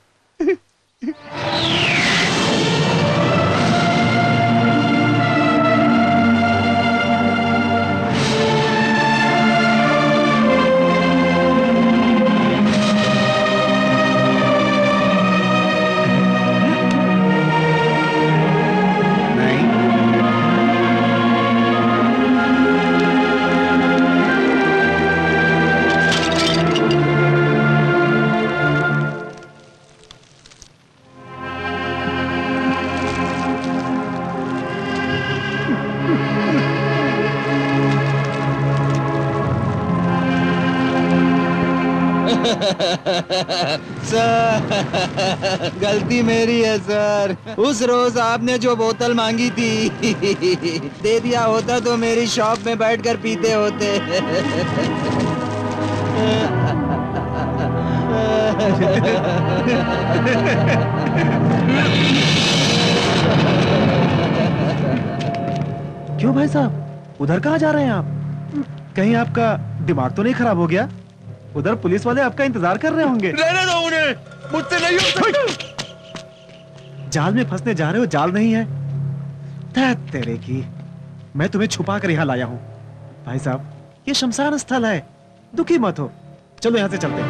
सर गलती मेरी है सर। उस रोज आपने जो बोतल मांगी थी दे दिया होता तो मेरी शॉप में बैठकर पीते होते। क्यों भाई साहब, उधर कहाँ जा रहे हैं आप? कहीं आपका दिमाग तो नहीं खराब हो गया? उधर पुलिस वाले आपका इंतजार कर रहे होंगे। रहने दो उन्हें, मुझसे नहीं हो सकता। जाल में फंसने जा रहे हो, जाल नहीं है। धत तेरे की, मैं तुम्हें छुपा कर यहाँ लाया हूँ। भाई साहब, ये शमशान स्थल है, दुखी मत हो। चलो यहाँ से चलते हैं।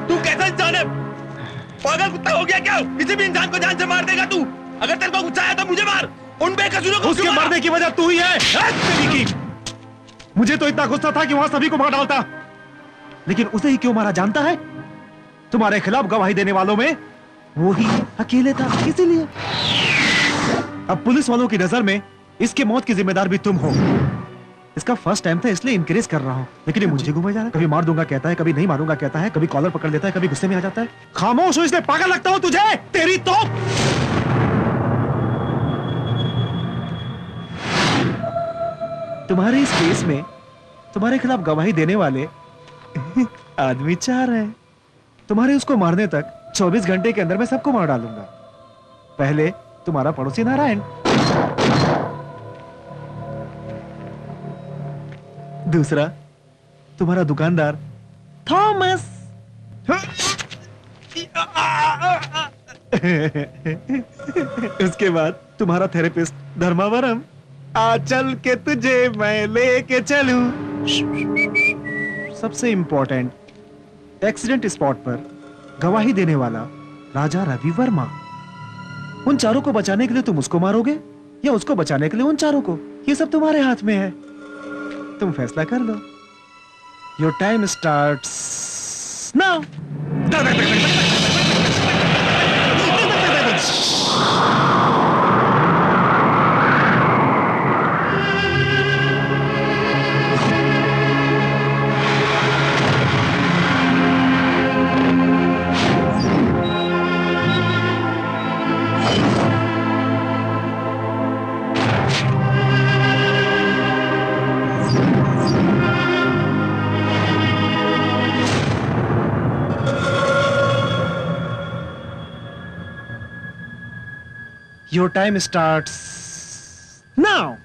तू कैसा इंसान है? पागल कुत्ता हो गया क्या? किसी भी इंसान को जान से मार देगा तू। अगर तेरे को गुस्सा आया तो मुझे मार, उन बेकसूरों को उसके मरने की वजह तू ही है। तेरी की। मुझे तो इतना गुस्सा था कि वहां सभी को मार डालता, लेकिन उसे ही क्यों मारा जानता है? तुम्हारे खिलाफ गवाही देने वालों में वो ही अकेले था, इसीलिए। अब पुलिस वालों की नजर में इसके मौत की जिम्मेदार भी तुम हो। इसका फर्स्ट टाइम था, इसलिए इनकरेज कर रहा हूं, लेकिन ये मुझे घुमा जा रहा है। कभी मार दूंगा कहता है, कभी नहीं मारूंगा कहता है, कभी कॉलर पकड़ लेता है, कभी गुस्से में आ जाता है। खामोश हो, इसलिए पागल लगता हूं तुझे। तेरी तो तुम्हारे इस केस में तुम्हारे खिलाफ गवाही देने वाले आदमी 4 हैं। तुम्हारे उसको मारने तक 24 घंटे के अंदर मैं सबको मार डालूंगा। पहले तुम्हारा पड़ोसी नारायण, दूसरा तुम्हारा दुकानदार थॉमस, उसके बाद तुम्हारा थेरेपिस्ट धर्मावरम। आ चल के तुझे मैं लेके चलूं। सबसे इंपॉर्टेंट, एक्सीडेंट स्पॉट पर गवाही देने वाला राजा रवि वर्मा। उन चारों को बचाने के लिए तुम उसको मारोगे या उसको बचाने के लिए उन चारों को? ये सब तुम्हारे हाथ में है, तुम फैसला कर लो। Your time starts now. Your time starts now.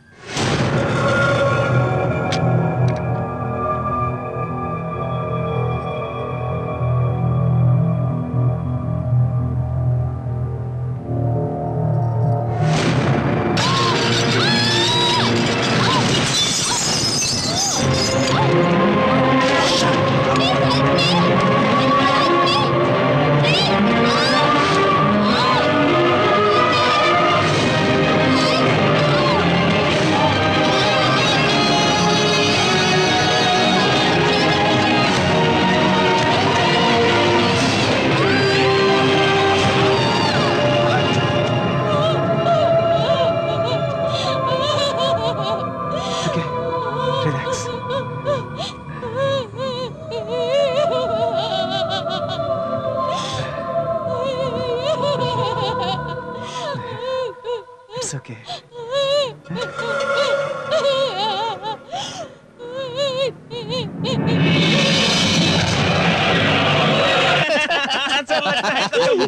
के।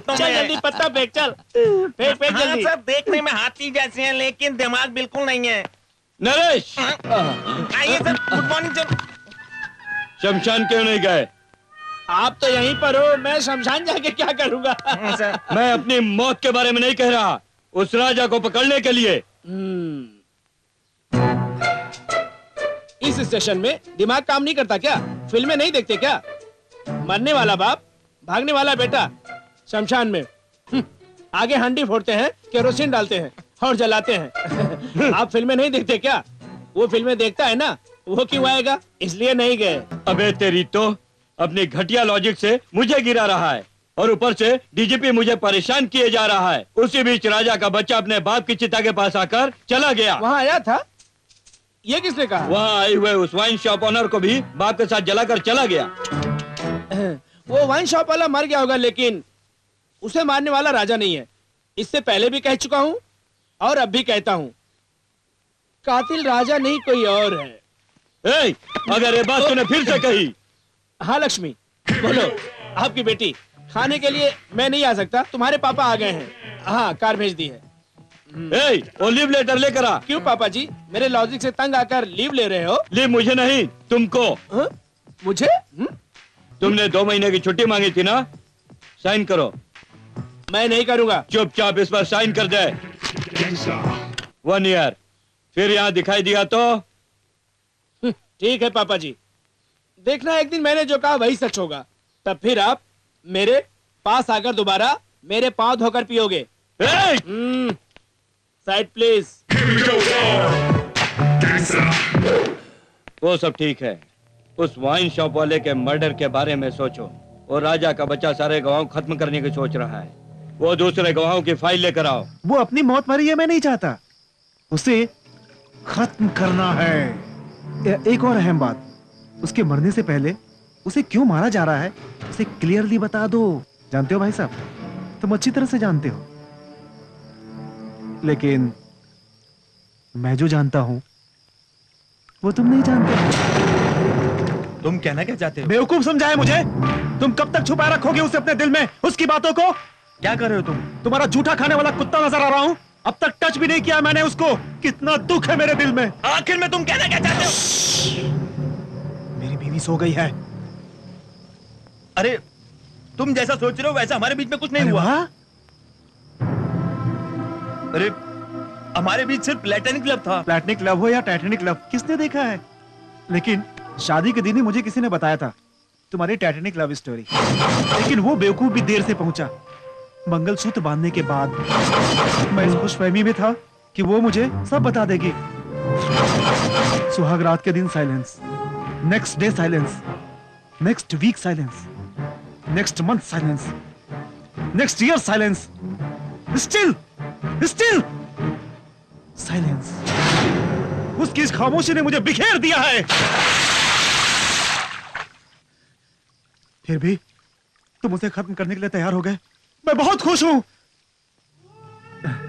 चल जल्दी पत्ता फेंक, चल फेंक फेंक जल्दी। सर देखने में हाथी जैसे हैं लेकिन दिमाग बिल्कुल नहीं है। नरेश, आइए सर, गुड मॉर्निंग सर। शमशान क्यों नहीं गए? आप तो यहीं पर हो, मैं शमशान जाके क्या करूंगा? सर मैं अपनी मौत के बारे में नहीं कह रहा, उस राजा को पकड़ने के लिए। इस स्टेशन में दिमाग काम नहीं करता क्या? फिल्में नहीं देखते क्या? मरने वाला बाप, भागने वाला बेटा, शमशान में आगे हांडी फोड़ते हैं, केरोसिन डालते हैं और जलाते हैं। आप फिल्में नहीं देखते क्या? वो फिल्में देखता है ना, वो क्यों आएगा? इसलिए नहीं गए। अबे तेरी तो अपनी घटिया लॉजिक से मुझे गिरा रहा है और ऊपर से डीजीपी मुझे परेशान किए जा रहा है। उसी बीच राजा का बच्चा अपने बाप की चिता के पास आकर चला गया। वहाँ आया था? ये किसने कहा? वहाँ आए हुए उस वाइन शॉप ऑनर को भी बाप के साथ जलाकर चला गया। वो वाइन शॉप वाला मर गया होगा, लेकिन उसे मारने वाला राजा नहीं है। इससे पहले भी कह चुका हूँ और अब भी कहता हूँ, कातिल राजा नहीं कोई और है। ए, अगर ये बात तूने फिर से कही। हाँ लक्ष्मी, बोलो। आपकी बेटी, खाने के लिए मैं नहीं आ सकता, तुम्हारे पापा आ गए हैं। हाँ, कार भेज दी है। ए, वो लीव लेटर लेकर आ। क्यों पापा जी, मेरे लॉजिक से तंग आकर लीव ले रहे हो? लीव मुझे नहीं, तुमको। हा? मुझे? तुमने 2 महीने की छुट्टी मांगी थी ना, साइन करो। मैं नहीं करूंगा। चुपचाप इस पर साइन कर दे। 1 ईयर, फिर यहाँ दिखाई दिया तो? ठीक है पापा जी, देखना एक दिन मैंने जो कहा वही सच होगा। तब फिर आप मेरे पास आकर दोबारा मेरे पांव धोकर पियोगे। Side please. वो सब ठीक है, उस वाइन शॉप वाले के मर्डर के बारे में सोचो। वो राजा का बच्चा सारे गवाहों खत्म करने की सोच रहा है। वो दूसरे गवाहों की फाइल लेकर आओ। वो अपनी मौत मरी है, मैं नहीं चाहता। उसे खत्म करना है। एक और अहम बात, उसके मरने से पहले उसे क्यों मारा जा रहा है, उसे क्लियरली बता दो। जानते हो भाई साहब, तुम अच्छी तरह से जानते हो, लेकिन मैं जो जानता हूं वो तुम नहीं जानते। तुम कहना क्या चाहते हो? बेवकूफ समझाए मुझे। तुम कब तक छुपाए रखोगे उसे अपने दिल में, उसकी बातों को? क्या कर रहे हो तुम? तुम्हारा जूठा खाने वाला कुत्ता नजर आ रहा हूं। अब तक टच भी नहीं किया मैंने उसको। कितना दुख है मेरे दिल में। आखिर में तुम कहना क्या चाहते हो? मेरी बीवी सो गई है। अरे तुम जैसा सोच रहे हो वैसा हमारे बीच में कुछ नहीं अरे हुआ। वाह, अरे हमारे बीच सिर्फ प्लेटनिक लव था। प्लैटिनिक लव हो या टाइटैनिक लव, किसने देखा है? लेकिन शादी के दिन ही मुझे किसी ने बताया था तुम्हारी टाइटैनिक लव स्टोरी। लेकिन वो बेवकूफ भी देर से पहुंचा। मंगलसूत्र बांधने के बाद मैं इस खुशफहमी में था कि वो मुझे सब बता देगी। सुहाग रात के दिन silence, next day silence, next week silence, next month silence, next year silence, still silence. उसकी इस खामोशी ने मुझे बिखेर दिया है। फिर भी तुम उसे खत्म करने के लिए तैयार हो गए। मैं बहुत खुश हूं।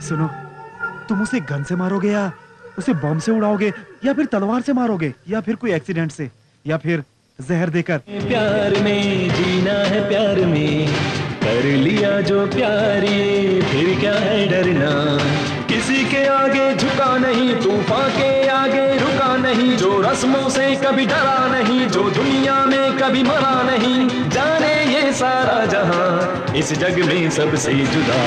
सुनो, तुम उसे गन से मारोगे या उसे बम से उड़ाओगे या फिर तलवार से मारोगे या फिर कोई एक्सीडेंट से या फिर जहर देकर? प्यार में जीना है, प्यार में कर लिया जो प्यार, ये फिर क्या है डरना। किसी के आगे झुका नहीं, तूफान के आगे रुका नहीं, जो रस्मों से कभी डरा नहीं, जो दुनिया में कभी मरा नहीं। जाने ये सारा जहां इस जग में सबसे जुदा,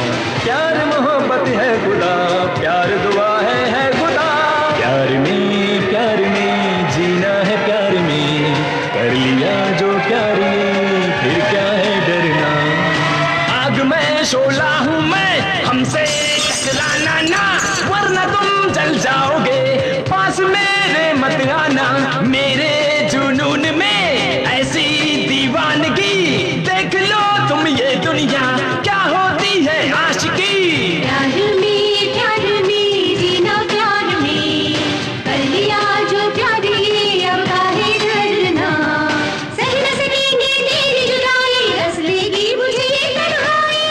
प्यार मोहब्बत है खुदा, प्यार दुआ है खुदा। प्यार में जीना है, प्यार में कर लिया जो प्यार, ये फिर क्या है डरना। आग में शोला हूँ मैं, हमसे टकराना ना, वरना तुम जल जाओगे। पास मेरे मत आना, मेरे जुनून में ऐसी दीवानगी। देख लो तुम ये दुनिया क्या होती है आशिकी। प्यार में जीना, प्यार में कर लिया जो प्यार, ये अब काहे डरना। सह न सकेंगे तेरी जुदाई, रस लेगी मुझे ये तन्हाई।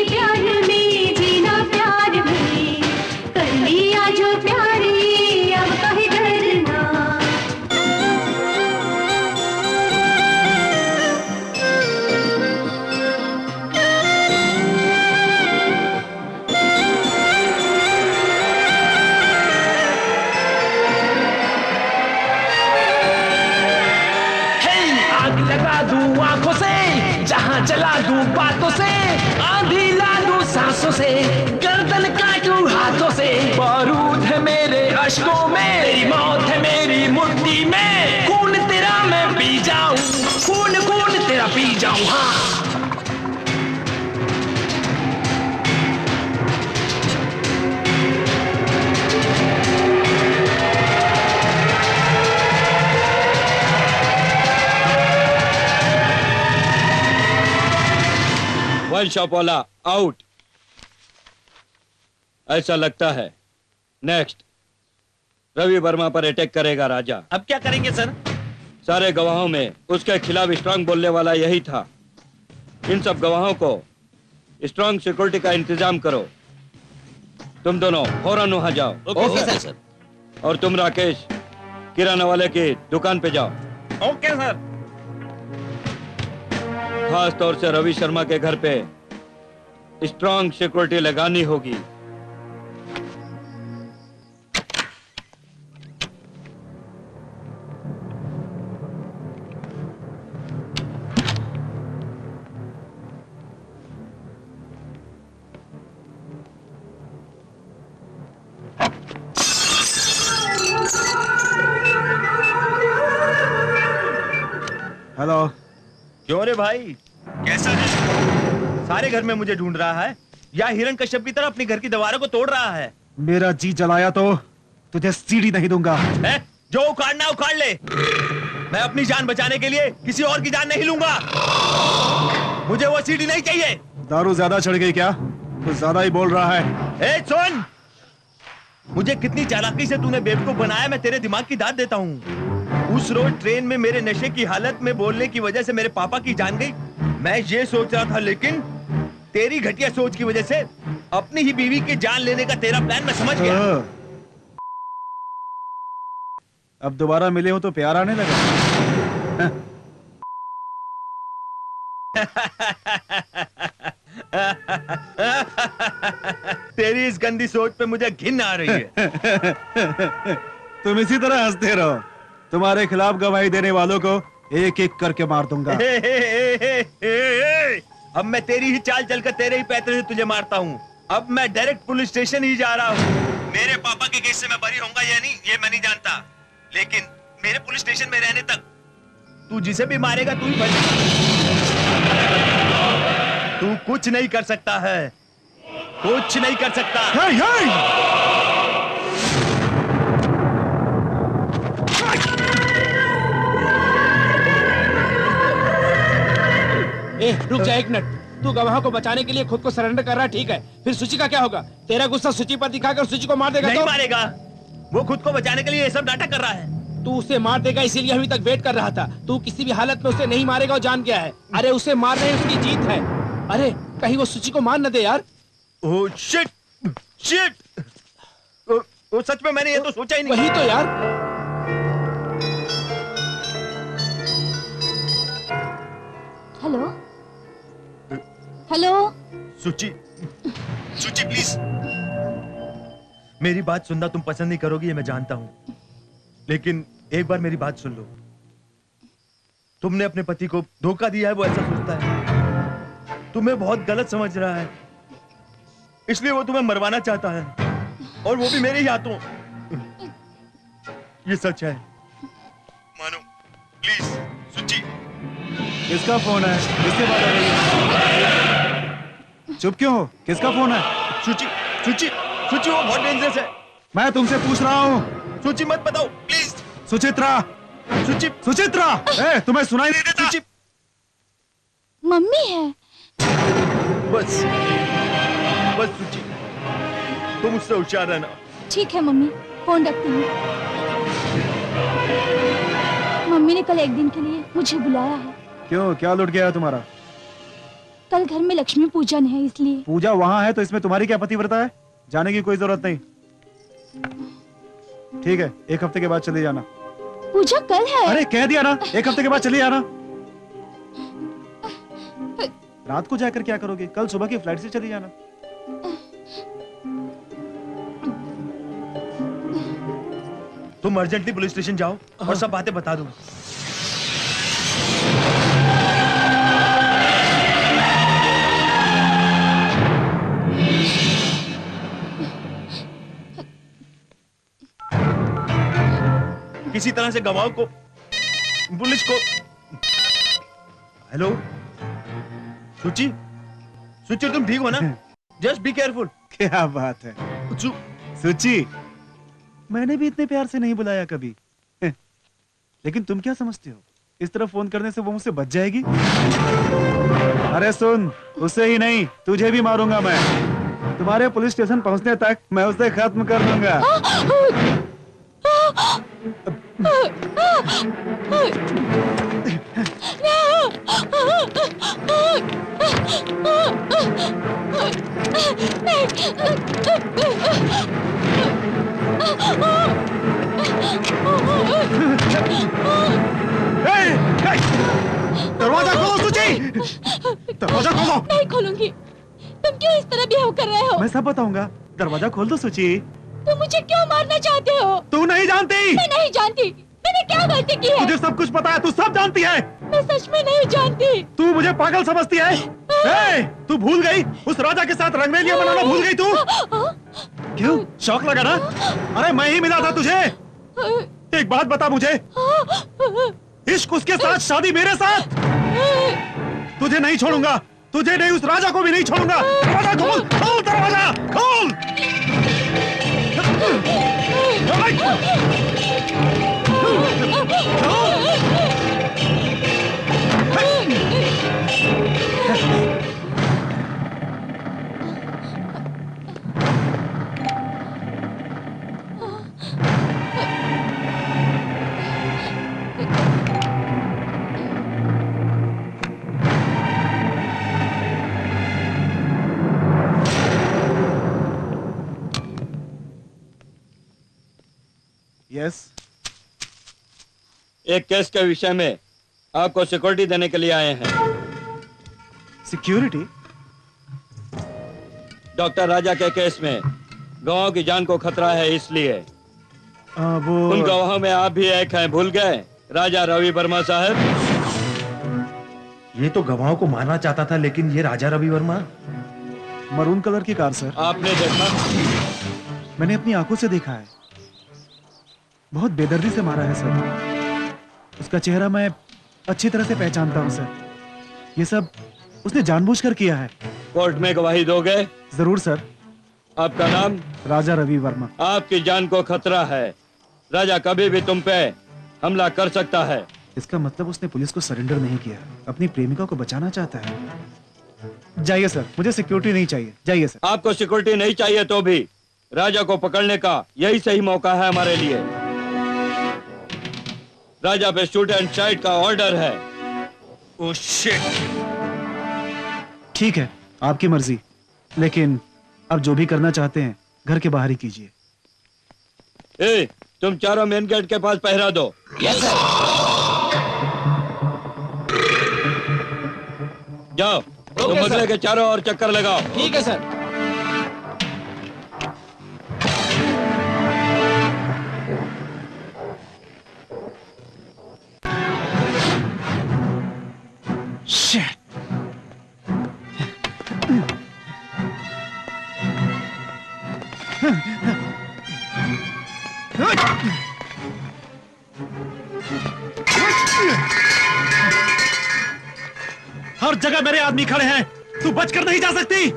प्यार में जीना, प्यार में जला दूं बातों से, आंधी ला दूं सांसों से, गर्दन काटूं हाथों से। बारूद है मेरे अश्कों में, तेरी मौत है मेरी मुट्ठी में। खून तेरा मैं पी जाऊं, खून खून तेरा पी जाऊं। हाँ वन शॉप वाला आउट। ऐसा लगता है नेक्स्ट रवि वर्मा पर अटैक करेगा राजा। अब क्या करेंगे सर? सारे गवाहों में उसके खिलाफ स्ट्रांग बोलने वाला यही था। इन सब गवाहों को स्ट्रांग सिक्योरिटी का इंतजाम करो। तुम दोनों फौरन वहां जाओ। Okay sir. और तुम राकेश किराना वाले की दुकान पे जाओ। Okay sir. खास तौर से रवि शर्मा के घर पे स्ट्रांग सिक्योरिटी लगानी होगी। हेलो। क्यों रे भाई, कैसा है? सारे घर में मुझे ढूंढ रहा है या हिरण कश्यप की तरह अपनी घर की दीवारों को तोड़ रहा है? मेरा जी जलाया तो तुझे सीढ़ी नहीं दूंगा। जो उखाड़ना उखाड़ ले, मैं अपनी जान बचाने के लिए किसी और की जान नहीं लूंगा। मुझे वो सीढ़ी नहीं चाहिए। दारू ज्यादा चढ़ गई क्या? तू ज्यादा ही बोल रहा है। सुन, मुझे कितनी चालाकी से तूने बेवकूफ बनाया, मैं तेरे दिमाग की दाद देता हूँ। उस रोज ट्रेन में मेरे नशे की हालत में बोलने की वजह से मेरे पापा की जान गई। मैं ये सोच रहा था, लेकिन तेरी घटिया सोच की वजह से अपनी ही बीवी की जान लेने का तेरा प्लान मैं समझ गया। अब दोबारा मिले हो तो प्यार आने लगा। तेरी इस गंदी सोच पे मुझे घिन आ रही है। तुम इसी तरह हंसते रहो। तुम्हारे खिलाफ गवाही देने वालों को एक एक करके मार दूंगा। अब मैं तेरी ही चाल चलकर तेरे ही पैतरे से तुझे मारता हूँ। अब मैं डायरेक्ट पुलिस स्टेशन ही जा रहा हूँ। मेरे पापा के केस से मैं बरी होऊंगा या नहीं ये मैं नहीं जानता, लेकिन मेरे पुलिस स्टेशन में रहने तक तू जिसे भी मारेगा तू ही बचेगा। तू कुछ नहीं कर सकता है, कुछ नहीं कर सकता। रुक जा एक मिनट। तू गवाहों को बचाने के लिए खुद को सरेंडर कर रहा है, ठीक है। फिर सुची का क्या होगा? तेरा गुस्सा सुची पर दिखाकर सुची को मार देगा? नहीं तो मारेगा। वो खुद को बचाने के लिए ये सब नाटक कर रहा है। तू उसे मार देगा इसीलिए अभी तक वेट कर रहा था। तू किसी भी हालत में उसे नहीं मारेगा और जान गया है। अरे उसे मारना ही उसकी जीत है। अरे कहीं वो सुची को मार न दे यार। Oh shit, shit. वो सच में मैंने ये तो सोचा ही नहीं। वही तो यार। Hello hello. सुची, सुची प्लीज। मेरी बात सुनना तुम पसंद नहीं करोगी ये मैं जानता हूं, लेकिन एक बार मेरी बात सुन लो। तुमने अपने पति को धोखा दिया है, वो ऐसा सोचता है। तुम्हें बहुत गलत समझ रहा है, इसलिए वो तुम्हें मरवाना चाहता है, और वो भी मेरे ही हाथों। ये सच है, मानो प्लीज। सुची। किसका फोन है? किससे बात हो रही है? चुप क्यों हो? किसका फोन है? सुची, सुची, सुची, वो बहुत डेंजरस है। मैं तुमसे पूछ रहा हूँ। सुची मत बताओ प्लीज। सुचित्रा, सुची, सुचित्रा, तुम्हें सुनाई नहीं देता? सुची। मम्मी है। बस बस सुची, तुम उससे होशियार रहना। ठीक है मम्मी, फोन रखती हूँ। मम्मी ने कल एक दिन के लिए मुझे बुलाया है। क्यों, क्या लुट गया तुम्हारा? कल घर में लक्ष्मी पूजन है इसलिए। पूजा वहाँ है तो इसमें तुम्हारी क्या पतिव्रता है? जाने की कोई जरूरत नहीं। ठीक है, एक हफ्ते के बाद चले जाना। पूजा कल है। अरे कह दिया ना, एक हफ्ते के बाद चले जाना। रात को जाकर क्या करोगे? कल सुबह की फ्लाइट से चली जाना। तुम अर्जेंटली पुलिस स्टेशन जाओ और सब बातें बता दो। किसी तरह से गवाह को, पुलिस को। हेलो सुची, सुची तुम ठीक हो ना? Just be careful. क्या बात है सुची, मैंने भी इतने प्यार से नहीं बुलाया कभी। लेकिन तुम क्या समझते हो, इस तरह फोन करने से वो मुझसे बच जाएगी? अरे सुन, उसे ही नहीं तुझे भी मारूंगा मैं। तुम्हारे पुलिस स्टेशन पहुंचने तक मैं उसे खत्म कर दूंगा। दरवाजा खोलो सुची, दरवाजा खोलो। नहीं खोलूंगी। तुम क्यों इस तरह बिहेव कर रहे हो? मैं सब बताऊंगा, दरवाजा खोल दो सुची। तुम मुझे क्यों मारना चाहते हो? तू नहीं जानती। मैं नहीं जानती। मैंने क्या गलती की है? तुझे सब कुछ पता है, तू सब जानती है। मैं सच में नहीं जानती। तू मुझे पागल समझती है? तू भूल गई, उस राजा के साथ रंगरेलियां बनाना भूल गई तू? क्यों, शौक लगा ना? अरे मैं ही मिला था तुझे। एक बात बता मुझे, इश्क उसके साथ, शादी मेरे साथ। तुझे नहीं छोड़ूंगा, तुझे नहीं, उस राजा को भी नहीं छोड़ूंगा। दरवाजा खोल, खोल दरवाजा, खोल। यस, एक केस के विषय में आपको सिक्योरिटी देने के लिए आए हैं। सिक्योरिटी? डॉक्टर राजा के केस में गवाहों की जान को खतरा है, इसलिए वो उन गवाहों में आप भी एक हैं, भूल गए? राजा रवि वर्मा साहब। ये तो गवाहों को मारना चाहता था, लेकिन ये राजा रवि वर्मा। मरून कलर की कार सर। आपने देखा? मैंने अपनी आंखों से देखा है। बहुत बेदर्दी से मारा है सर। उसका चेहरा मैं अच्छी तरह से पहचानता हूँ सर। ये सब उसने जानबूझकर किया है। कोर्ट में गवाही दोगे? जरूर सर। आपका नाम? राजा रवि वर्मा। आपकी जान को खतरा है, राजा कभी भी तुम पे हमला कर सकता है। इसका मतलब उसने पुलिस को सरेंडर नहीं किया, अपनी प्रेमिका को बचाना चाहता है। जाइए सर, मुझे सिक्योरिटी नहीं चाहिए, जाइए सर। आपको सिक्योरिटी नहीं चाहिए तो भी राजा को पकड़ने का यही सही मौका है हमारे लिए। राजा पे शूट एंड साइट का ऑर्डर है। Oh shit. ठीक है, आपकी मर्जी, लेकिन अब जो भी करना चाहते हैं घर के बाहर ही कीजिए। ए, तुम चारों मेन गेट के पास पहरा दो। Yes sir. जाओ, तुम बंगले के चारों ओर चक्कर लगाओ। ठीक है सर। Shit. हर जगह मेरे आदमी खड़े हैं, तू बचकर नहीं जा सकती।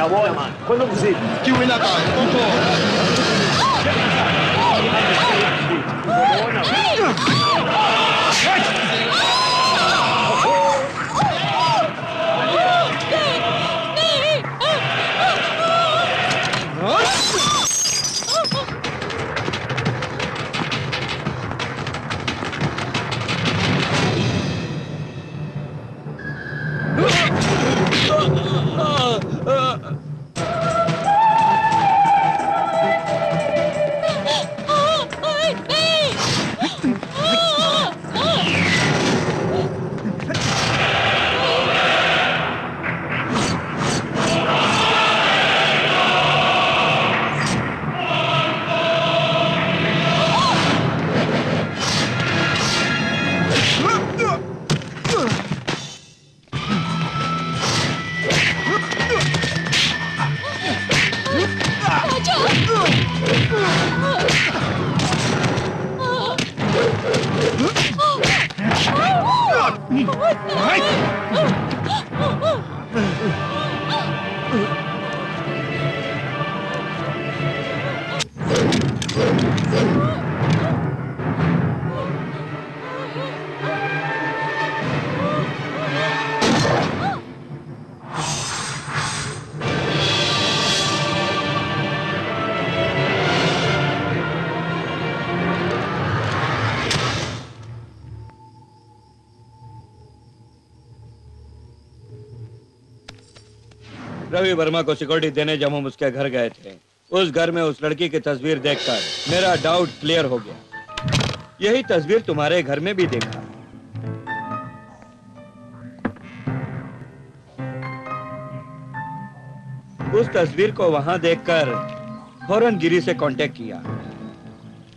buona, quello così. Chiudi la casa, Ravi Varma को सिक्योरिटी देने जब हम उसके घर गए थे, उस घर में उस लड़की की तस्वीर देखकर मेरा डाउट क्लियर हो गया। यही तस्वीर तुम्हारे घर में भी देखा। उस तस्वीर को वहां देखकर फौरन गिरी से कांटेक्ट किया।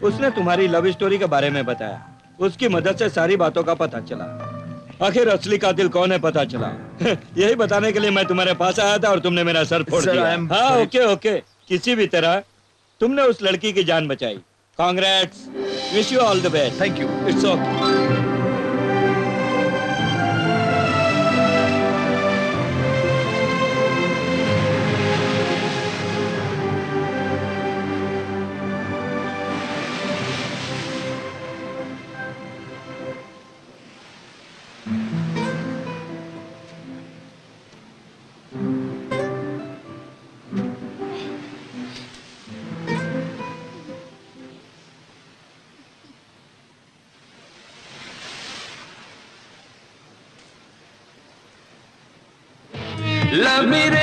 उसने तुम्हारी लव स्टोरी के बारे में बताया। उसकी मदद से सारी बातों का पता चला। आखिर असली कातिल कौन है पता चला। यही बताने के लिए मैं तुम्हारे पास आया था और तुमने मेरा सर फोड़ दिया। हाँ, ओके ओके, किसी भी तरह तुमने उस लड़की की जान बचाई। Congrats, wish you all the best. Thank you. It's okay. Love me